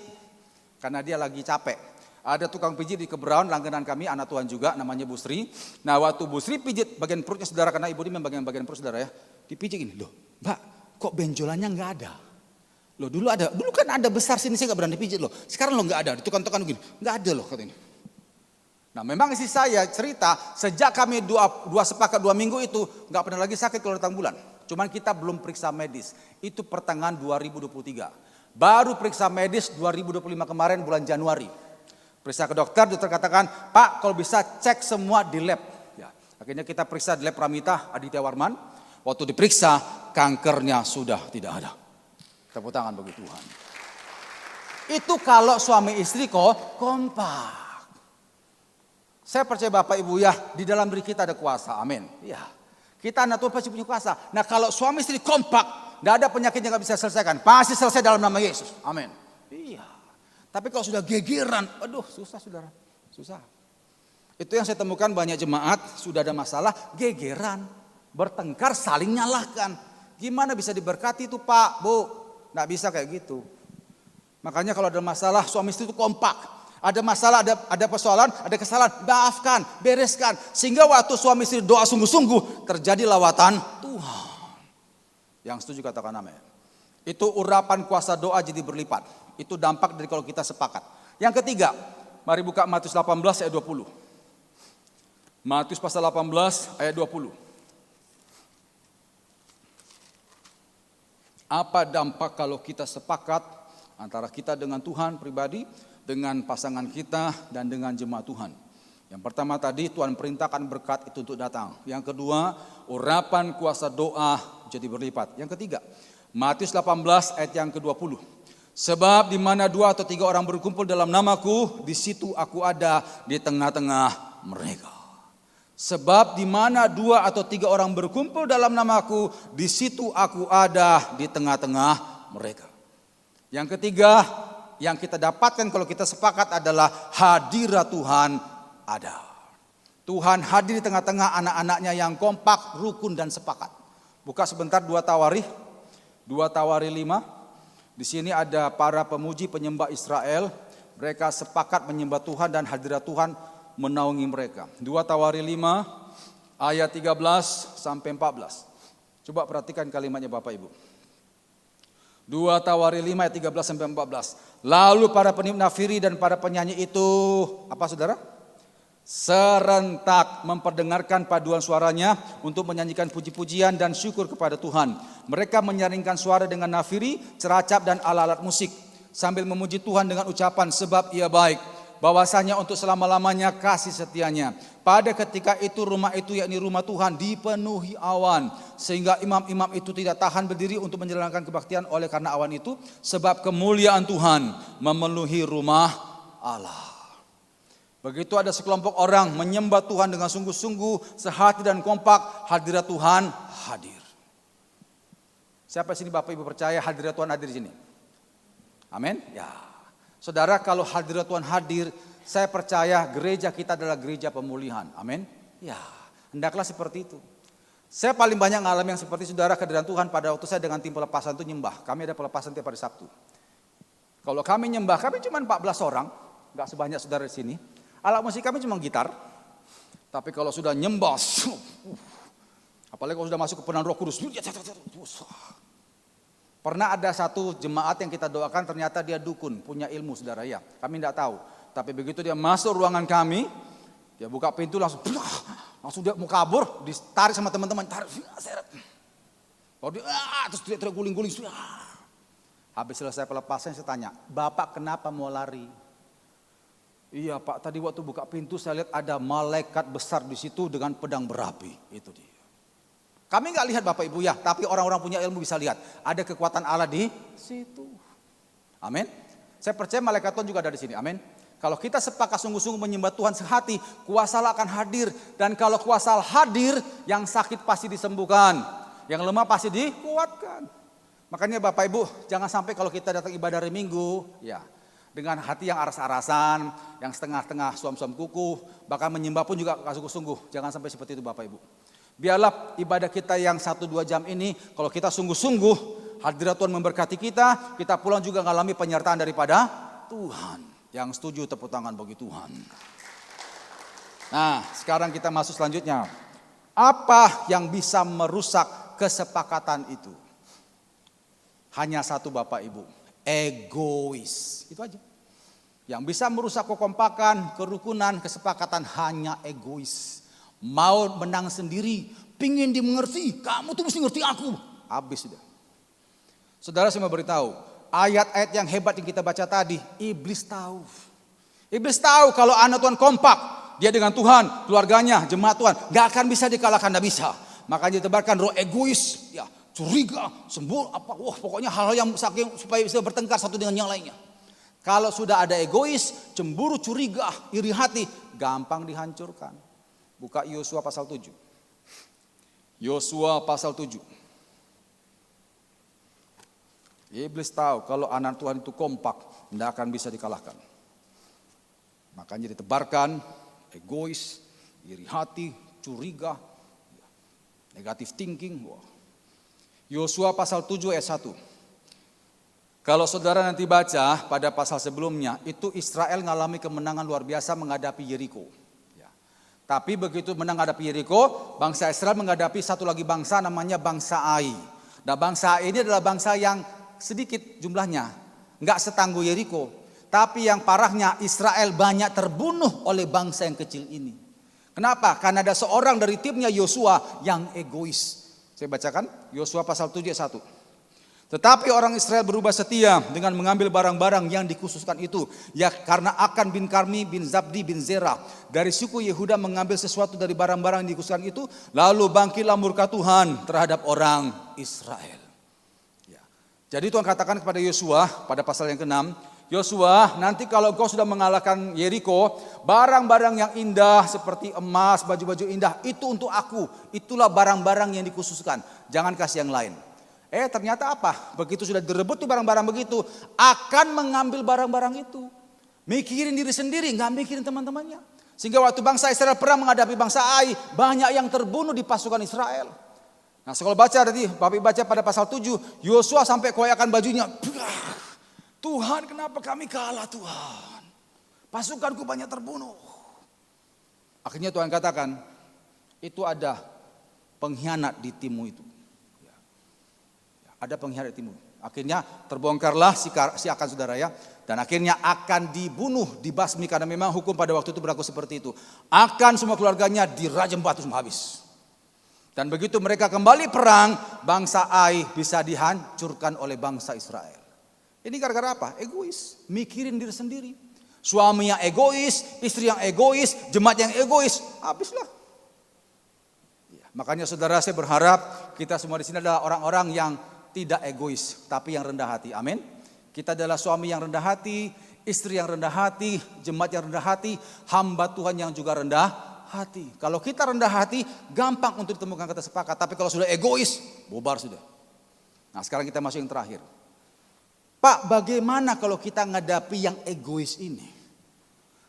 karena dia lagi capek. Ada tukang pijit di Kebraun, langganan kami, anak Tuhan juga, namanya Bu Sri. Nah waktu Bu Sri pijit bagian perutnya saudara, karena ibu ini bagian perut saudara ya. Dipijit gini, loh Mbak kok benjolannya nggak ada? Loh dulu kan ada besar sini, saya nggak berani pijit loh. Sekarang loh nggak ada, ditekan-tekan gini, nggak ada loh katanya. Nah memang istri saya cerita, sejak kami sepakat 2 minggu itu, nggak pernah lagi sakit kalau datang bulan. Cuman kita belum periksa medis, itu pertengahan 2023. Baru periksa medis 2025 kemarin bulan Januari. Periksa ke dokter katakan, Pak kalau bisa cek semua di lab. Ya, akhirnya kita periksa di lab Pramita Aditya Warman. Waktu diperiksa, kankernya sudah tidak ada. Tepuk tangan bagi Tuhan. Itu kalau suami istri kok kompak. Saya percaya Bapak Ibu ya, di dalam diri kita ada kuasa, amin. Ya, kita anak Tuhan pasti punya kuasa. Nah kalau suami istri kompak, tidak ada penyakit yang gak bisa selesaikan. Pasti selesai dalam nama Yesus, amin. Iya. Tapi kalau sudah gegeran, aduh susah saudara, susah. Itu yang saya temukan banyak jemaat, sudah ada masalah, gegeran, bertengkar, saling nyalahkan. Gimana bisa diberkati itu Pak, Bu? Nggak bisa kayak gitu. Makanya kalau ada masalah, suami istri itu kompak. Ada masalah, ada persoalan, ada kesalahan, maafkan, bereskan. Sehingga waktu suami istri doa sungguh-sungguh, terjadi lawatan Tuhan. Yang setuju katakan amin. Itu urapan kuasa doa jadi berlipat. Itu dampak dari kalau kita sepakat. Yang ketiga, mari buka Matius 18 ayat 20. Matius pasal 18 ayat 20. Apa dampak kalau kita sepakat antara kita dengan Tuhan pribadi, dengan pasangan kita dan dengan jemaat Tuhan. Yang pertama tadi Tuhan perintahkan berkat itu untuk datang. Yang kedua, urapan kuasa doa jadi berlipat. Yang ketiga, Matius 18 ayat yang ke-20. Sebab di mana 2 atau 3 orang berkumpul dalam namaku, di situ aku ada di tengah-tengah mereka. Sebab di mana 2 atau 3 orang berkumpul dalam namaku, di situ aku ada di tengah-tengah mereka. Yang ketiga, yang kita dapatkan kalau kita sepakat adalah hadirat Tuhan ada. Tuhan hadir di tengah-tengah anak-anaknya yang kompak, rukun dan sepakat. Buka sebentar 2 Tawarikh 5. Di sini ada para pemuji penyembah Israel. Mereka sepakat menyembah Tuhan dan hadirat Tuhan menaungi mereka. 2 Tawarikh 5 ayat 13 sampai 14. Coba perhatikan kalimatnya Bapak Ibu. 2 Tawarikh 5 ayat 13 sampai 14. Lalu para peniup nafiri dan para penyanyi itu, apa saudara? Serentak memperdengarkan paduan suaranya untuk menyanyikan puji-pujian dan syukur kepada Tuhan. Mereka menyaringkan suara dengan nafiri, ceracap dan alat-alat musik sambil memuji Tuhan dengan ucapan sebab Ia baik, bahwasanya untuk selama-lamanya kasih setianya. Pada ketika itu rumah itu yakni rumah Tuhan dipenuhi awan, sehingga imam-imam itu tidak tahan berdiri untuk menjalankan kebaktian oleh karena awan itu, sebab kemuliaan Tuhan memenuhi rumah Allah. Begitu ada sekelompok orang menyembah Tuhan dengan sungguh-sungguh, sehati dan kompak, hadirat Tuhan hadir. Siapa sini Bapak Ibu percaya hadirat Tuhan hadir di sini? Amin. Ya. Saudara, kalau hadirat Tuhan hadir, saya percaya gereja kita adalah gereja pemulihan. Amin. Ya, hendaklah seperti itu. Saya paling banyak ngalamin yang seperti saudara kehadiran Tuhan pada waktu saya dengan tim pelepasan itu nyembah. Kami ada pelepasan tiap hari Sabtu. Kalau kami nyembah, kami cuma 14 orang, nggak sebanyak saudara di sini. Alat musik kami cuma gitar. Tapi kalau sudah nyembah, apalagi kalau sudah masuk ke penahan Roh Kudus, pernah ada satu jemaat yang kita doakan ternyata dia dukun, punya ilmu saudara ya. Kami tidak tahu. Tapi begitu dia masuk ruangan kami, dia buka pintu langsung dia mau kabur, ditarik sama teman-teman, tarik, seret. Kalau dia, terus dia terguling-guling. Habis selesai pelepasan saya tanya, Bapak kenapa mau lari? Iya Pak, tadi waktu buka pintu saya lihat ada malaikat besar di situ dengan pedang berapi. Itu dia. Kami nggak lihat Bapak Ibu ya, tapi orang-orang punya ilmu bisa lihat. Ada kekuatan Allah di situ. Amin. Saya percaya malaikat Tuhan juga ada di sini. Amin. Kalau kita sepakat sungguh-sungguh menyembah Tuhan sehati, kuasa Allah akan hadir. Dan kalau kuasa Allah hadir, yang sakit pasti disembuhkan. Yang lemah pasti dikuatkan. Makanya Bapak Ibu, jangan sampai kalau kita datang ibadah hari Minggu, ya dengan hati yang aras-arasan, yang setengah-setengah suam-suam kuku, bahkan menyembah pun juga gak sungguh-sungguh. Jangan sampai seperti itu Bapak Ibu. Biarlah ibadah kita yang 1-2 jam ini, kalau kita sungguh-sungguh, hadirat Tuhan memberkati kita pulang juga mengalami penyertaan daripada Tuhan. Yang setuju tepuk tangan bagi Tuhan. Nah, sekarang kita masuk selanjutnya. Apa yang bisa merusak kesepakatan itu? Hanya satu Bapak Ibu, egois. Itu aja. Yang bisa merusak kekompakan, kerukunan, kesepakatan hanya egois. Mau menang sendiri, pingin dimengerti, kamu tuh mesti ngerti aku. Habis sudah. Saudara saya mau beritahu, ayat-ayat yang hebat yang kita baca tadi, iblis tahu. Iblis tahu kalau anak Tuhan kompak, dia dengan Tuhan, keluarganya, jemaat Tuhan, gak akan bisa dikalahkan, gak bisa. Makanya ditebarkan roh egois, ya. Curiga, pokoknya hal-hal yang saking supaya bisa bertengkar satu dengan yang lainnya. Kalau sudah ada egois, cemburu, curiga, iri hati, gampang dihancurkan. Buka Yosua pasal 7. Yosua pasal 7. Iblis tahu kalau anak Tuhan itu kompak, tidak akan bisa dikalahkan. Makanya ditebarkan egois, iri hati, curiga, negatif thinking. Yosua pasal 7 ayat 1. Kalau saudara nanti baca pada pasal sebelumnya, itu Israel mengalami kemenangan luar biasa menghadapi Yeriko. Ya. Tapi begitu menang menghadapi Yeriko, bangsa Israel menghadapi satu lagi bangsa namanya bangsa Ai. Nah bangsa Ai ini adalah bangsa yang sedikit jumlahnya, nggak setangguh Yeriko. Tapi yang parahnya Israel banyak terbunuh oleh bangsa yang kecil ini. Kenapa? Karena ada seorang dari timnya Yosua yang egois. Saya bacakan Yosua pasal 7 ayat 1. Tetapi orang Israel berubah setia dengan mengambil barang-barang yang dikhususkan itu. Ya karena Akan bin Karmi bin Zabdi bin Zerah dari suku Yehuda mengambil sesuatu dari barang-barang yang dikhususkan itu. Lalu bangkitlah murka Tuhan terhadap orang Israel. Ya. Jadi Tuhan katakan kepada Yosua pada pasal yang ke-6. Yosua, nanti kalau engkau sudah mengalahkan Yeriko, barang-barang yang indah seperti emas, baju-baju indah, itu untuk aku. Itulah barang-barang yang dikhususkan. Jangan kasih yang lain. Ternyata apa? Begitu sudah direbut tuh barang-barang begitu, akan mengambil barang-barang itu. Mikirin diri sendiri, gak mikirin teman-temannya. Sehingga waktu bangsa Israel perang menghadapi bangsa Ai, banyak yang terbunuh di pasukan Israel. Nah sekolah baca tadi, Bapak baca pada pasal 7, Yosua sampai koyakan bajunya. Tuhan kenapa kami kalah Tuhan? Pasukanku banyak terbunuh. Akhirnya Tuhan katakan, itu ada pengkhianat di timmu itu. Ada pengkhianat di timmu. Akhirnya terbongkarlah si Akan saudara ya. Dan akhirnya akan dibunuh, dibasmi. Karena memang hukum pada waktu itu berlaku seperti itu. Akan semua keluarganya dirajam batu semua habis. Dan begitu mereka kembali perang, bangsa Ai bisa dihancurkan oleh bangsa Israel. Ini gara-gara apa? Egois, mikirin diri sendiri. Suami yang egois, istri yang egois, jemaat yang egois, habislah. Ya, makanya saudara saya berharap kita semua di sini adalah orang-orang yang tidak egois, tapi yang rendah hati. Amin. Kita adalah suami yang rendah hati, istri yang rendah hati, jemaat yang rendah hati, hamba Tuhan yang juga rendah hati. Kalau kita rendah hati, gampang untuk ditemukan kata sepakat. Tapi kalau sudah egois, bubar sudah. Nah sekarang kita masuk yang terakhir. Pak, bagaimana kalau kita ngadapi yang egois ini?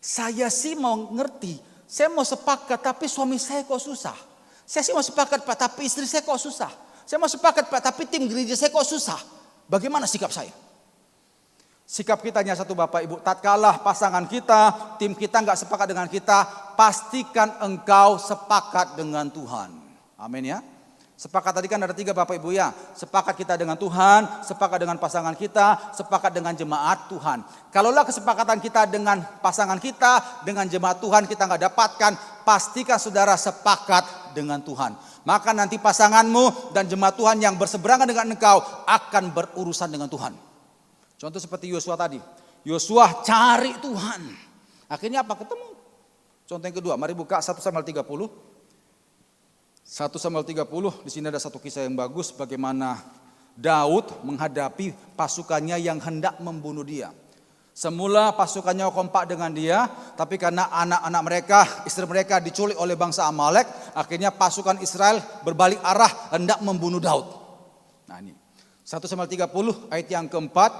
Saya sih mau ngerti, saya mau sepakat tapi suami saya kok susah. Saya sih mau sepakat Pak, tapi istri saya kok susah. Saya mau sepakat Pak, tapi tim gereja saya kok susah. Bagaimana sikap saya? Sikap kita hanya satu Bapak Ibu, tatkala pasangan kita, tim kita nggak sepakat dengan kita, pastikan engkau sepakat dengan Tuhan. Amin ya. Sepakat tadi kan ada 3 Bapak Ibu ya. Sepakat kita dengan Tuhan, sepakat dengan pasangan kita, sepakat dengan jemaat Tuhan. Kalaulah kesepakatan kita dengan pasangan kita, dengan jemaat Tuhan kita nggak dapatkan, pastikan saudara sepakat dengan Tuhan. Maka nanti pasanganmu dan jemaat Tuhan yang berseberangan dengan engkau akan berurusan dengan Tuhan. Contoh seperti Yosua tadi. Yosua cari Tuhan. Akhirnya apa? Ketemu. Contoh yang kedua, mari buka 1 Samuel 30. 1 Samuel 30, di sini ada satu kisah yang bagus bagaimana Daud menghadapi pasukannya yang hendak membunuh dia. Semula pasukannya kompak dengan dia, tapi karena anak-anak mereka, istri mereka diculik oleh bangsa Amalek, akhirnya pasukan Israel berbalik arah hendak membunuh Daud. Nah ini 1 Samuel 30 ayat yang keempat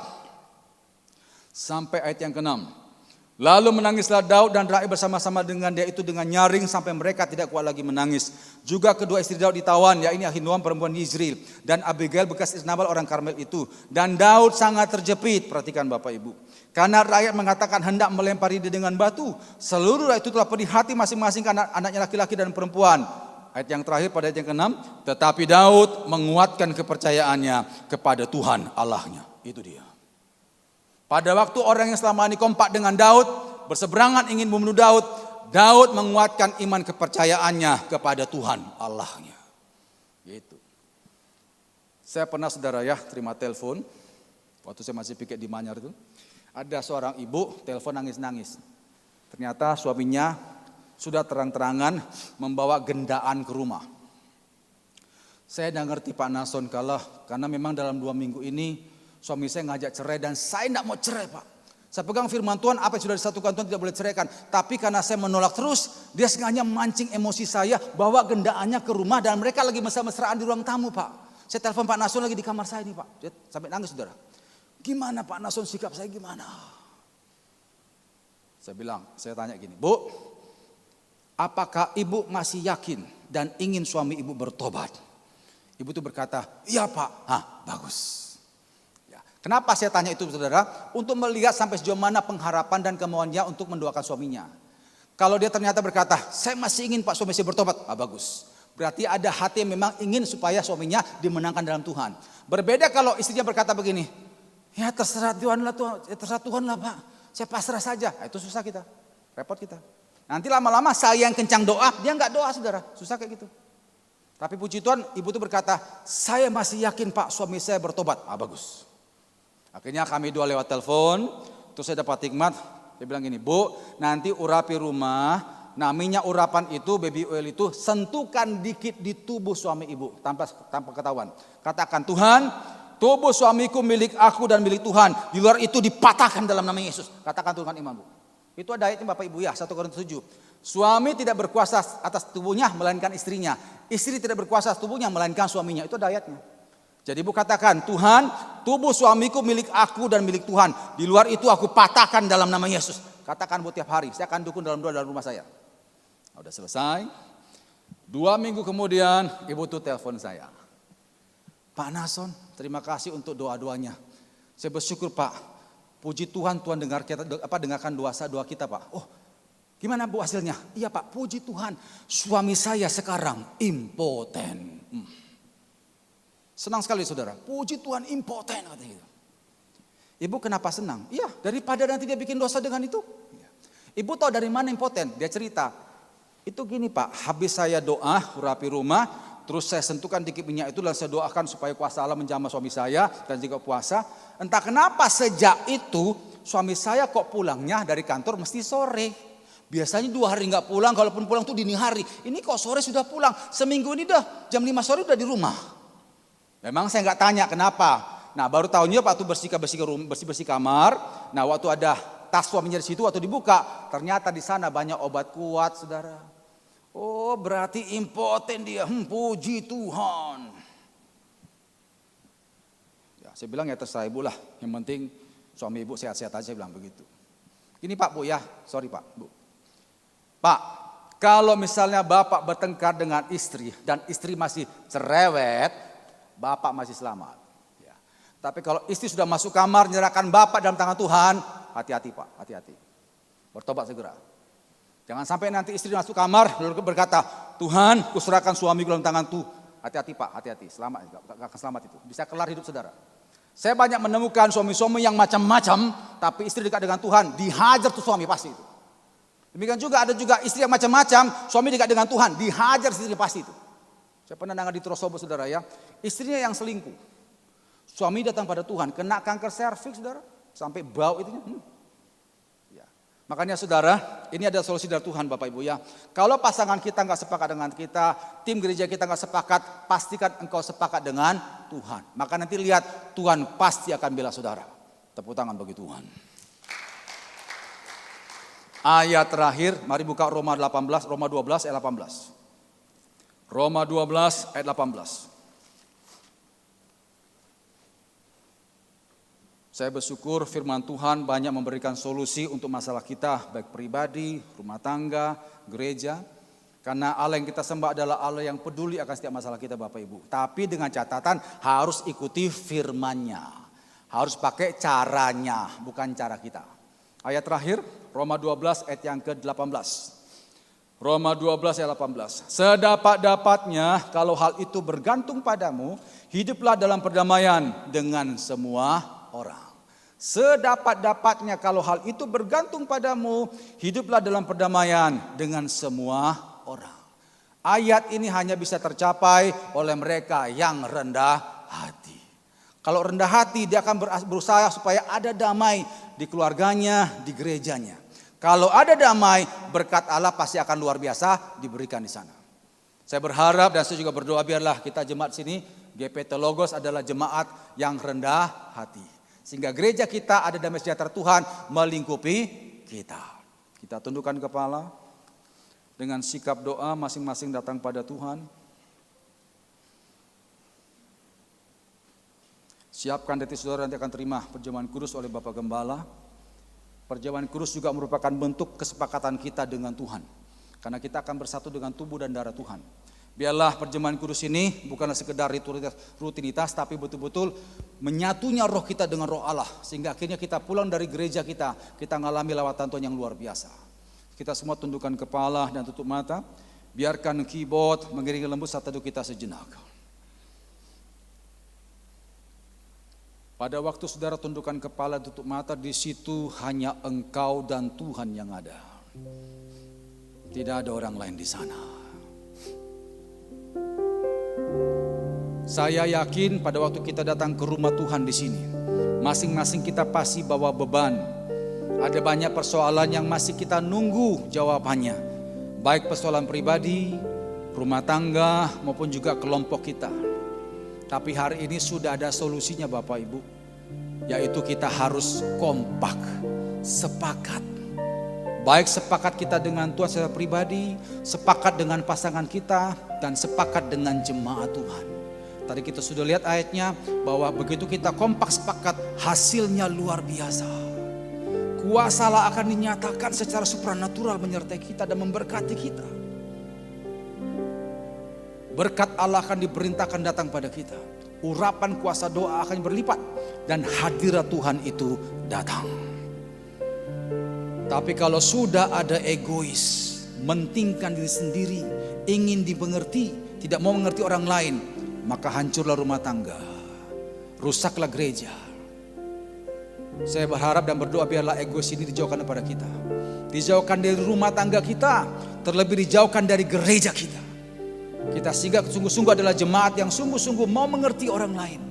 sampai ayat yang keenam. Lalu menangislah Daud dan rakyat bersama-sama dengan dia itu dengan nyaring sampai mereka tidak kuat lagi menangis. Juga kedua istri Daud ditawan, ya ini Ahinoam perempuan Yizril dan Abigail bekas istri Nabal orang Karmel itu. Dan Daud sangat terjepit, perhatikan Bapak Ibu. Karena rakyat mengatakan hendak melempari dia dengan batu. Seluruh rakyat itu telah pedih hati masing-masing karena anaknya laki-laki dan perempuan. Ayat yang terakhir pada ayat yang ke-6, tetapi Daud menguatkan kepercayaannya kepada Tuhan Allahnya. Itu dia. Pada waktu orang yang selama ini kompak dengan Daud, berseberangan ingin membunuh Daud, Daud menguatkan iman kepercayaannya kepada Tuhan Allahnya. Gitu. Saya pernah saudara ya terima telepon, waktu saya masih piket di Manyar itu, ada seorang ibu telepon nangis-nangis. Ternyata suaminya sudah terang-terangan membawa gendaan ke rumah. Saya tidak ngerti Pak Nason karena memang dalam 2 minggu ini suami saya ngajak cerai dan saya tidak mau cerai Pak. Saya pegang firman Tuhan, apa yang sudah disatukan Tuhan tidak boleh ceraikan. Tapi karena saya menolak terus, dia sengaja memancing emosi saya, bawa gendaannya ke rumah dan mereka lagi mesra-mesraan di ruang tamu Pak. Saya telepon Pak Nason lagi di kamar saya nih Pak. Dia sampai nangis saudara. Gimana Pak Nason sikap saya gimana? Saya tanya gini, Bu, apakah ibu masih yakin dan ingin suami ibu bertobat? Ibu itu berkata, iya Pak. Bagus. Kenapa saya tanya itu saudara? Untuk melihat sampai sejauh mana pengharapan dan kemauannya untuk mendoakan suaminya. Kalau dia ternyata berkata, saya masih ingin Pak suami saya bertobat. Bagus. Berarti ada hati yang memang ingin supaya suaminya dimenangkan dalam Tuhan. Berbeda kalau istrinya berkata begini, ya terserah Tuhan lah Tuhan, terserah Tuhan lah Pak. Saya pasrah saja. Itu susah kita, repot kita. Nanti lama-lama saya yang kencang doa, dia nggak doa saudara. Susah kayak gitu. Tapi puji Tuhan, ibu itu berkata, saya masih yakin Pak suami saya bertobat. Bagus. Akhirnya kami doa lewat telepon, terus saya dapat hikmat, dia bilang gini, Bu, nanti urapi rumah, namanya urapan itu, baby oil itu, sentuhkan dikit di tubuh suami ibu, tanpa ketahuan. Katakan, Tuhan, tubuh suamiku milik aku dan milik Tuhan, di luar itu dipatahkan dalam nama Yesus. Katakan Tuhan iman Bu. Itu ada ayatnya Bapak Ibu ya, 1 Korintus 7. Suami tidak berkuasa atas tubuhnya, melainkan istrinya. Istri tidak berkuasa atas tubuhnya, melainkan suaminya. Itu ada ayatnya. Jadi ibu katakan, Tuhan, tubuh suamiku milik aku dan milik Tuhan. Di luar itu aku patahkan dalam nama Yesus. Katakan bu tiap hari, saya akan dukung dalam doa dalam rumah saya. Udah selesai. 2 minggu kemudian, ibu tuh telepon saya. Pak Nason, terima kasih untuk doa-doanya. Saya bersyukur Pak, puji Tuhan, Tuhan dengarkan doa kita Pak. Oh, gimana bu hasilnya? Iya Pak, puji Tuhan, suami saya sekarang impoten. Senang sekali saudara, puji Tuhan impoten katanya gitu. Ibu kenapa senang? Iya, daripada nanti dia bikin dosa dengan itu. Ibu tahu dari mana impoten? Dia cerita, itu gini Pak, habis saya doa urapi rumah, terus saya sentuhkan dikit minyak itu dan saya doakan supaya kuasa Allah menjamah suami saya dan juga puasa. Entah kenapa sejak itu suami saya kok pulangnya dari kantor mesti sore. Biasanya 2 hari nggak pulang, kalaupun pulang tuh dini hari. Ini kok sore sudah pulang, seminggu ini dah jam 5 sore udah di rumah. Memang saya nggak tanya kenapa. Nah baru tahunya waktu bersih kamar. Nah waktu ada tas suaminya di situ waktu dibuka, ternyata di sana banyak obat kuat saudara. Oh berarti impoten dia. Puji Tuhan. saya bilang ya terserah ibu lah, yang penting suami ibu sehat-sehat aja, saya bilang begitu. Ini Pak Bu ya, sorry Pak Bu. Pak, kalau misalnya Bapak bertengkar dengan istri dan istri masih cerewet, Bapak masih selamat. Ya. Tapi kalau istri sudah masuk kamar, menyerahkan Bapak dalam tangan Tuhan, hati-hati Pak, hati-hati. Bertobat segera. Jangan sampai nanti istri masuk kamar lalu berkata, Tuhan kuserahkan suamiku dalam tangan Tuhan. Hati-hati Pak, hati-hati. Selamat, gak akan selamat itu. Bisa kelar hidup saudara. Saya banyak menemukan suami-suami yang macam-macam, tapi istri dekat dengan Tuhan, dihajar tuh suami pasti itu. Demikian juga ada juga istri yang macam-macam, suami dekat dengan Tuhan, dihajar istri pasti itu. Saya pernah dengar di Trosobo saudara ya, istrinya yang selingkuh. Suami datang pada Tuhan, kena kanker serviks saudara, sampai bau itunya. Ya. Makanya saudara, ini ada solusi dari Tuhan Bapak Ibu ya. Kalau pasangan kita nggak sepakat dengan kita, tim gereja kita nggak sepakat, pastikan engkau sepakat dengan Tuhan. Maka nanti lihat Tuhan pasti akan bela saudara. Tepuk tangan bagi Tuhan. Ayat terakhir, mari buka Roma 12 ayat 18. Roma 12 ayat 18. Saya bersyukur firman Tuhan banyak memberikan solusi untuk masalah kita, baik pribadi, rumah tangga, gereja. Karena Allah yang kita sembah adalah Allah yang peduli akan setiap masalah kita Bapak Ibu. Tapi dengan catatan harus ikuti firman-Nya. Harus pakai caranya, bukan cara kita. Ayat terakhir, Roma 12 ayat yang ke-18. Roma 12 ayat 18. Sedapat-dapatnya kalau hal itu bergantung padamu, hiduplah dalam perdamaian dengan semua orang. Sedapat-dapatnya kalau hal itu bergantung padamu, hiduplah dalam perdamaian dengan semua orang. Ayat ini hanya bisa tercapai oleh mereka yang rendah hati. Kalau rendah hati dia akan berusaha supaya ada damai di keluarganya, di gerejanya. Kalau ada damai, berkat Allah pasti akan luar biasa diberikan di sana. Saya berharap dan saya juga berdoa biarlah kita jemaat sini, GPT Logos adalah jemaat yang rendah hati. Sehingga gereja kita ada damai sejahtera Tuhan melingkupi kita. Kita tundukkan kepala dengan sikap doa masing-masing datang pada Tuhan. Siapkan hati saudara nanti akan terima perjamuan kudus oleh Bapak Gembala. Perjamuan kudus juga merupakan bentuk kesepakatan kita dengan Tuhan. Karena kita akan bersatu dengan tubuh dan darah Tuhan. Biarlah perjamuan kudus ini bukanlah sekedar rutinitas, tapi betul-betul menyatunya roh kita dengan roh Allah. Sehingga akhirnya kita pulang dari gereja kita mengalami lawatan Tuhan yang luar biasa. Kita semua tundukkan kepala dan tutup mata. Biarkan keyboard mengiringi lembut saat teduh kita sejenak. Pada waktu saudara tundukkan kepala tutup mata, di situ hanya engkau dan Tuhan yang ada. Tidak ada orang lain di sana. Saya yakin pada waktu kita datang ke rumah Tuhan di sini, masing-masing kita pasti bawa beban. Ada banyak persoalan yang masih kita nunggu jawabannya. Baik persoalan pribadi, rumah tangga maupun juga kelompok kita. Tapi hari ini sudah ada solusinya Bapak Ibu. Yaitu kita harus kompak, sepakat. Baik sepakat kita dengan Tuhan secara pribadi, sepakat dengan pasangan kita, dan sepakat dengan jemaat Tuhan. Tadi kita sudah lihat ayatnya bahwa begitu kita kompak sepakat, hasilnya luar biasa. Kuasa Allah akan dinyatakan secara supranatural menyertai kita dan memberkati kita. Berkat Allah akan diperintahkan datang pada kita. Urapan kuasa doa akan berlipat dan hadirat Tuhan itu datang. Tapi kalau sudah ada egois, mentingkan diri sendiri, ingin dimengerti, tidak mau mengerti orang lain, maka hancurlah rumah tangga, rusaklah gereja. Saya berharap dan berdoa biarlah egois ini dijauhkan daripada kita. Dijauhkan dari rumah tangga kita, terlebih dijauhkan dari gereja kita. Kita sehingga sungguh-sungguh adalah jemaat yang sungguh-sungguh mau mengerti orang lain.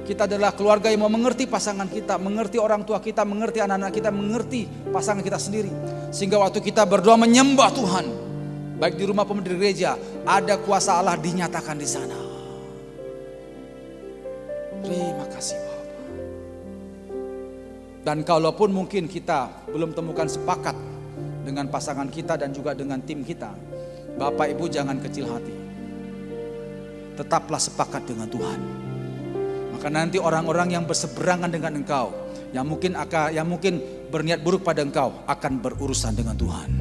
Kita adalah keluarga yang mau mengerti pasangan kita, mengerti orang tua kita, mengerti anak-anak kita, mengerti pasangan kita sendiri. Sehingga waktu kita berdoa menyembah Tuhan, baik di rumah maupun di gereja, ada kuasa Allah dinyatakan di sana. Terima kasih Bapak. Dan kalaupun mungkin kita belum temukan sepakat dengan pasangan kita dan juga dengan tim kita, Bapak Ibu jangan kecil hati. Tetaplah sepakat dengan Tuhan. Maka maka nanti orang-orang yang berseberangan dengan engkau, yang mungkin berniat buruk pada engkau, akan berurusan dengan Tuhan.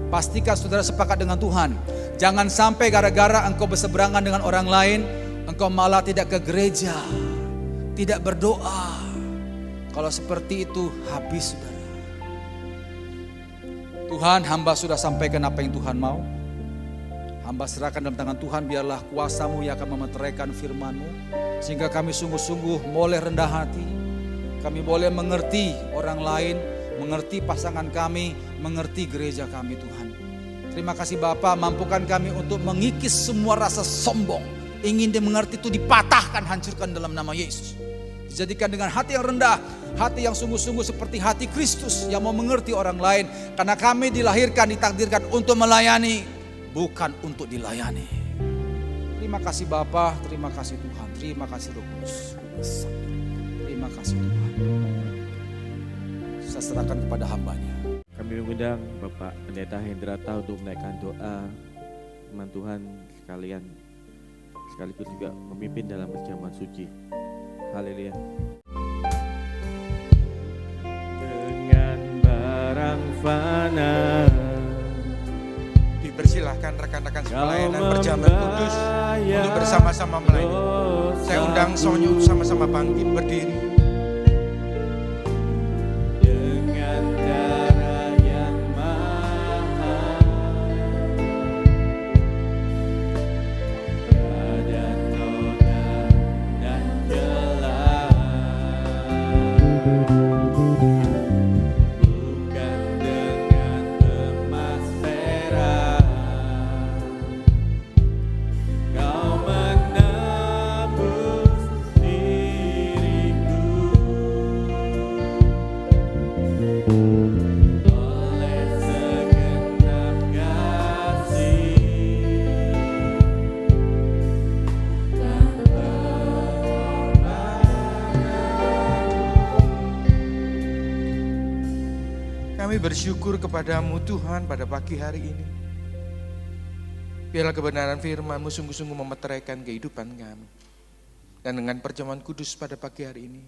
Pastikan saudara sepakat dengan Tuhan. Jangan sampai gara-gara engkau berseberangan dengan orang lain, engkau malah tidak ke gereja, tidak berdoa. Kalau seperti itu habis saudara. Tuhan, hamba sudah sampaikan apa yang Tuhan mau. Hamba serahkan dalam tangan Tuhan, biarlah kuasa-Mu yang akan memeteraikan firman-Mu. Sehingga kami sungguh-sungguh boleh rendah hati. Kami boleh mengerti orang lain, mengerti pasangan kami, mengerti gereja kami Tuhan. Terima kasih Bapa, mampukan kami untuk mengikis semua rasa sombong. Ingin dimengerti itu dipatahkan, hancurkan dalam nama Yesus. Dijadikan dengan hati yang rendah, hati yang sungguh-sungguh seperti hati Kristus yang mau mengerti orang lain. Karena kami dilahirkan, ditakdirkan untuk melayani, bukan untuk dilayani. Terima kasih Bapa, terima kasih Tuhan, terima kasih Roh Kudus. Terima kasih Tuhan. Saya serahkan kepada hamba-Nya. Kami mengundang Bapak Pendeta Hendrata untuk menaikkan doa firman Tuhan sekalian, sekaligus juga memimpin dalam perjamuan suci. Haleluya. Dengan barang fana dipersilahkan rekan-rekan pelayanan perjamuan kudus untuk bersama-sama melayani. Saya undang Sonyu sama-sama bangkit berdiri. Dengan darah yang mahal, tiada noda dan jelas, bukan dengan emas perak, kau menebus diriku oleh segenap kasih dan Kami bersyukur kepadamu Tuhan pada pagi hari ini. Biarlah kebenaran firman-Mu sungguh-sungguh memeteraikan kehidupan kami. Dan dengan perjamuan kudus pada pagi hari ini,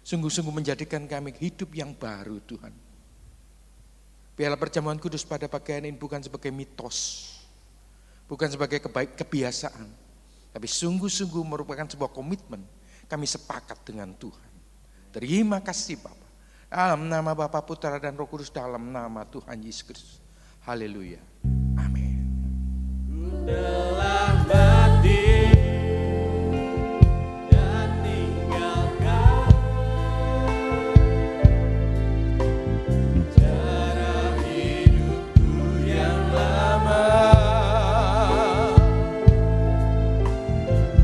sungguh-sungguh menjadikan kami hidup yang baru Tuhan. Biarlah perjamuan kudus pada pagi hari ini bukan sebagai mitos, bukan sebagai kebiasaan, tapi sungguh-sungguh merupakan sebuah komitmen. Kami sepakat dengan Tuhan. Terima kasih Bapa. Dalam nama Bapa, Putra dan Roh Kudus, dalam nama Tuhan Yesus Kristus. Haleluya. Amin. telah mati dan tinggalkan cara hidupku yang lama.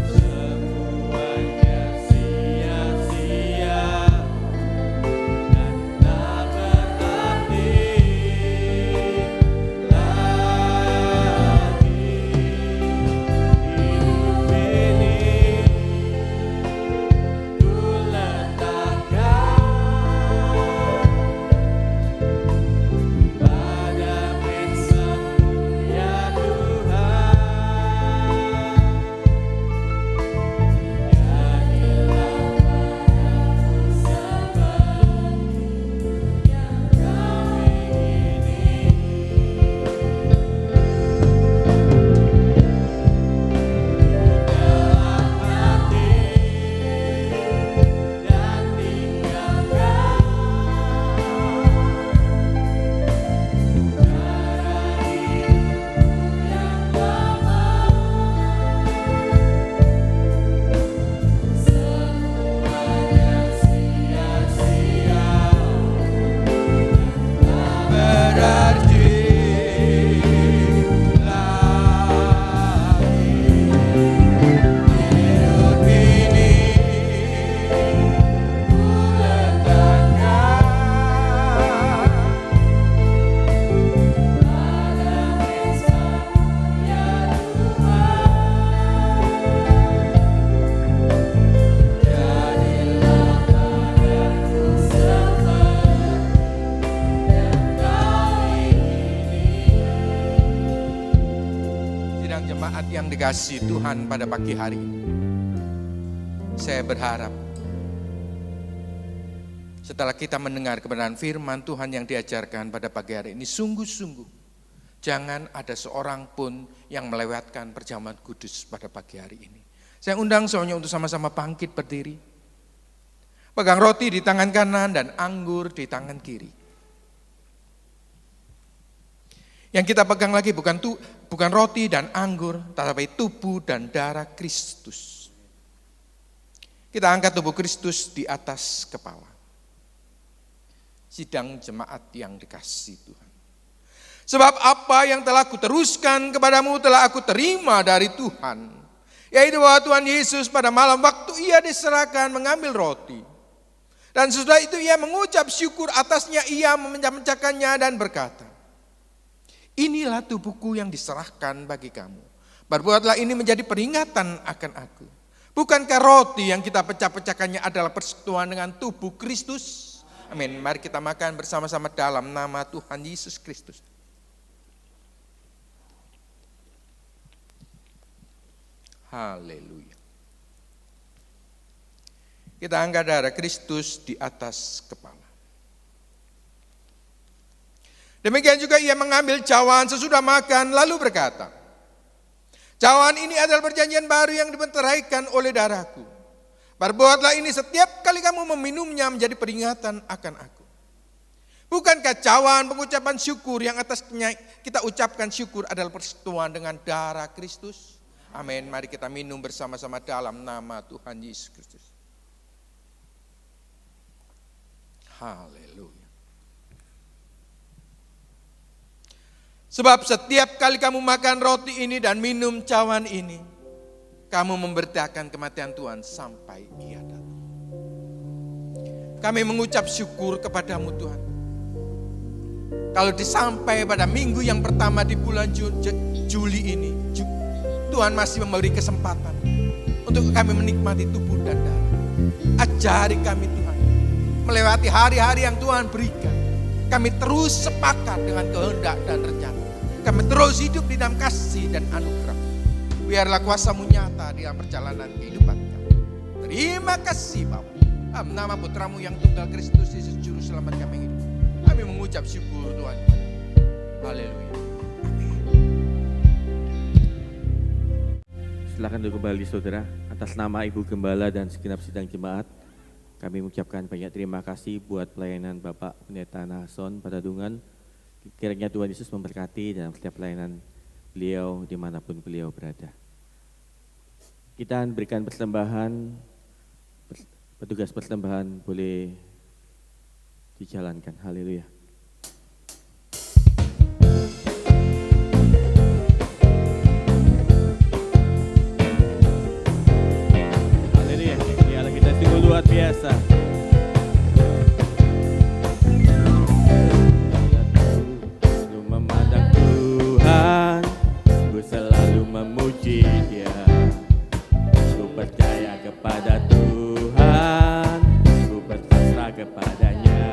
Semuanya sia-sia dan tak berarti lagi. Hidup ini ku letakkan pada Mesa-Mu ya Tuhan. Jadilah padaku seperti yang Kau ingini. Telah mati dan tinggalkan cara hidupku yang lama. Semuanya sia-sia tak berarti lagi. Hidup ini ku letakkan pada Mesa-Mu ya Tuhan. Jadilah padaku seperti yang Kau ingini. Sidang jemaat yang dikasihi Tuhan pada pagi hari ini. Saya berharap setelah kita mendengar kebenaran firman Tuhan yang diajarkan pada pagi hari ini, sungguh-sungguh jangan ada seorang pun yang melewatkan perjamuan kudus pada pagi hari ini. Saya undang semuanya untuk sama-sama bangkit berdiri. Pegang roti di tangan kanan dan anggur di tangan kiri. Yang kita pegang lagi bukan roti dan anggur, tetapi tubuh dan darah Kristus. Kita angkat tubuh Kristus di atas kepala. Sidang jemaat yang dikasihi Tuhan. Sebab apa yang telah kuteruskan kepadamu telah aku terima dari Tuhan. Yaitu bahwa Tuhan Yesus pada malam waktu ia diserahkan mengambil roti. Dan sesudah itu ia mengucap syukur atasnya, ia memecah-mecahkannya dan berkata, inilah tubuhku yang diserahkan bagi kamu. Berbuatlah ini menjadi peringatan akan aku. Bukankah roti yang kita pecah-pecahkannya adalah persekutuan dengan tubuh Kristus? Amin. Mari kita makan bersama-sama dalam nama Tuhan Yesus Kristus. Haleluya. Kita angkat darah Kristus di atas kepala. Demikian juga ia mengambil cawan sesudah makan lalu berkata, cawan ini adalah perjanjian baru yang dibenteraikan oleh darahku. Berbuatlah ini setiap kali kamu meminumnya menjadi peringatan akan aku. Bukankah cawan pengucapan syukur yang atasnya kita ucapkan syukur adalah persekutuan dengan darah Kristus? Amin. Mari kita minum bersama-sama dalam nama Tuhan Yesus Kristus. Haleluya. Sebab setiap kali kamu makan roti ini dan minum cawan ini, kamu memberitakan kematian Tuhan sampai ia datang. Kami mengucap syukur kepadamu Tuhan. Kalau disampai pada minggu yang pertama di bulan Juli ini, Tuhan masih memberi kesempatan untuk kami menikmati tubuh dan darah. Ajari kami Tuhan, melewati hari-hari yang Tuhan berikan. Kami terus sepakat dengan kehendak dan rencana. Kami terus hidup di dalam kasih dan anugerah. Biarlah kuasa-Mu nyata di dalam perjalanan kehidupan kami. Terima kasih Bapa. Dalam nama Putra-Mu yang tunggal Kristus Yesus Juru Selamat kami hidup. Kami mengucap syukur Tuhan. Haleluya. Amin. Silakan duduk kembali saudara. Atas nama Ibu Gembala dan segenap sidang jemaat, kami mengucapkan banyak terima kasih buat pelayanan Bapak Pendeta Nason pada Dungan. Kiranya Tuhan Yesus memberkati dalam setiap pelayanan beliau dimanapun beliau berada. Kita berikan persembahan, petugas persembahan boleh dijalankan. Haleluya. Haleluya. Biarlah kita sungguh luar biasa. Selalu memandang Tuhan, ku selalu memuji Dia. Ku percaya kepada Tuhan, ku berpasrah kepadanya.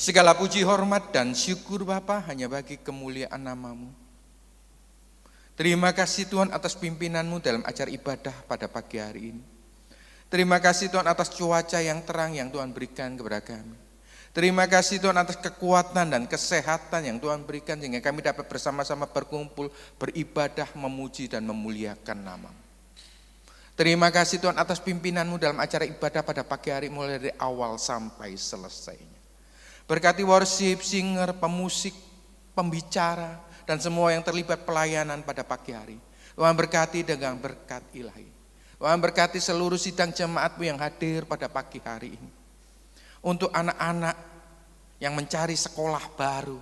Segala puji, hormat, dan syukur Bapa hanya bagi kemuliaan nama-Mu. Terima kasih Tuhan atas pimpinan-Mu dalam acara ibadah pada pagi hari ini. Terima kasih Tuhan atas cuaca yang terang yang Tuhan berikan kepada kami. Terima kasih Tuhan atas kekuatan dan kesehatan yang Tuhan berikan sehingga kami dapat bersama-sama berkumpul, beribadah, memuji dan memuliakan nama-Mu. Terima kasih Tuhan atas pimpinan-Mu dalam acara ibadah pada pagi hari mulai dari awal sampai selesainya. Berkati worship, singer, pemusik, pembicara, dan semua yang terlibat pelayanan pada pagi hari. Tuhan berkati dengan berkat ilahi. Tuhan berkati seluruh sidang jemaat-Mu yang hadir pada pagi hari ini. Untuk anak-anak yang mencari sekolah baru,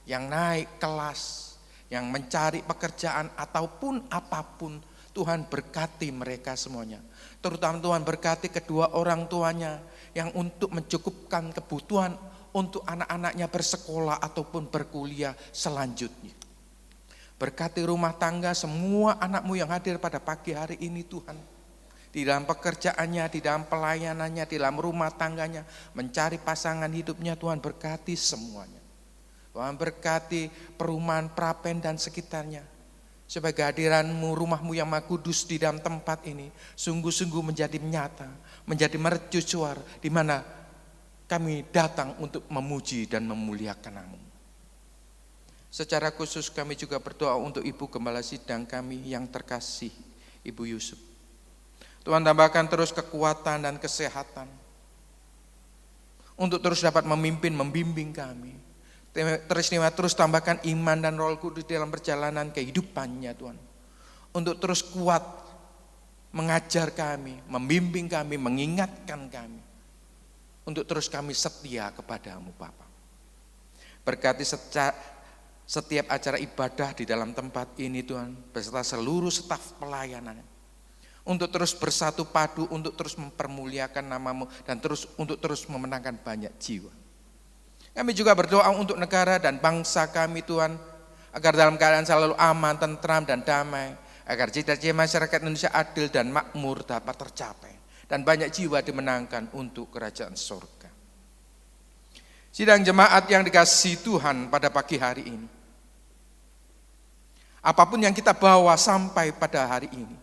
yang naik kelas, yang mencari pekerjaan ataupun apapun, Tuhan berkati mereka semuanya. Terutama Tuhan berkati kedua orang tuanya yang untuk mencukupkan kebutuhan untuk anak-anaknya bersekolah ataupun berkuliah selanjutnya. Berkati rumah tangga semua anak-Mu yang hadir pada pagi hari ini Tuhan. Di dalam pekerjaannya, di dalam pelayanannya, di dalam rumah tangganya, mencari pasangan hidupnya, Tuhan berkati semuanya. Tuhan berkati perumahan Prapen dan sekitarnya. Sebagai kehadiran-Mu, rumah-Mu yang Maha Kudus di dalam tempat ini, sungguh-sungguh menjadi nyata, menjadi mercusuar, di mana kami datang untuk memuji dan memuliakan nama-Mu. Secara khusus kami juga berdoa untuk Ibu Gembala Sidang kami yang terkasih, Ibu Yusuf. Tuhan tambahkan terus kekuatan dan kesehatan untuk terus dapat memimpin, membimbing kami. Terus tambahkan iman dan Roh Kudus dalam perjalanan kehidupannya Tuhan. Untuk terus kuat mengajar kami, membimbing kami, mengingatkan kami. Untuk terus kami setia kepada-Mu Bapa. Berkati setiap acara ibadah di dalam tempat ini Tuhan, beserta seluruh staf pelayanan. Untuk terus bersatu padu, untuk terus mempermuliakan nama-Mu, dan untuk terus memenangkan banyak jiwa. Kami juga berdoa untuk negara dan bangsa kami Tuhan, agar dalam keadaan selalu aman, tentram, dan damai, agar cita-cita masyarakat Indonesia adil dan makmur dapat tercapai, dan banyak jiwa dimenangkan untuk kerajaan surga. Sidang jemaat yang dikasihi Tuhan pada pagi hari ini, apapun yang kita bawa sampai pada hari ini,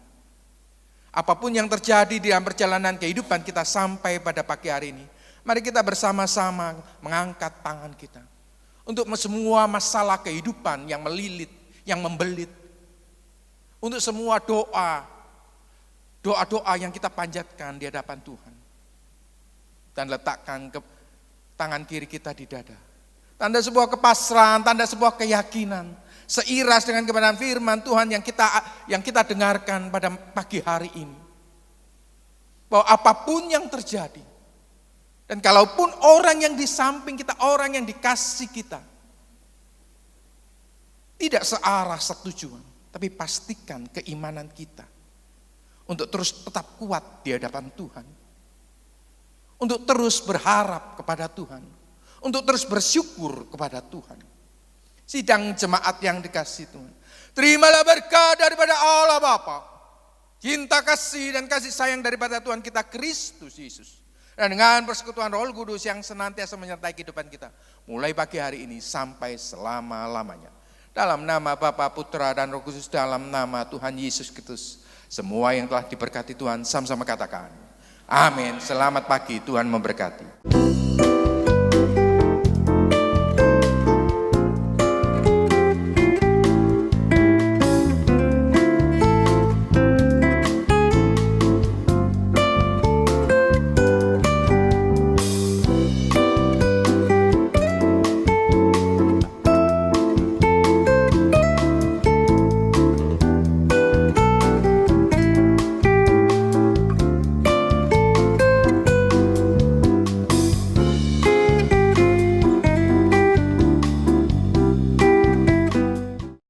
apapun yang terjadi di dalam perjalanan kehidupan kita sampai pada pagi hari ini, mari kita bersama-sama mengangkat tangan kita untuk semua masalah kehidupan yang melilit, yang membelit. Untuk semua doa-doa yang kita panjatkan di hadapan Tuhan. Dan letakkan tangan kiri kita di dada. Tanda sebuah kepasrahan, tanda sebuah keyakinan. Seiras dengan kebenaran firman Tuhan yang kita dengarkan pada pagi hari ini. Bahwa apapun yang terjadi, dan kalaupun orang yang di samping kita, orang yang dikasih kita, tidak searah setujuan, tapi pastikan keimanan kita untuk terus tetap kuat di hadapan Tuhan. Untuk terus berharap kepada Tuhan, untuk terus bersyukur kepada Tuhan. Sidang jemaat yang dikasihi Tuhan, terimalah berkat daripada Allah Bapa, cinta kasih dan kasih sayang daripada Tuhan kita Kristus Yesus, dan dengan persekutuan Roh Kudus yang senantiasa menyertai kehidupan kita, mulai pagi hari ini sampai selama-lamanya. Dalam nama Bapa, Putra, dan Roh Kudus, dalam nama Tuhan Yesus Kristus, semua yang telah diberkati Tuhan sama-sama katakan, amin. Selamat pagi, Tuhan memberkati.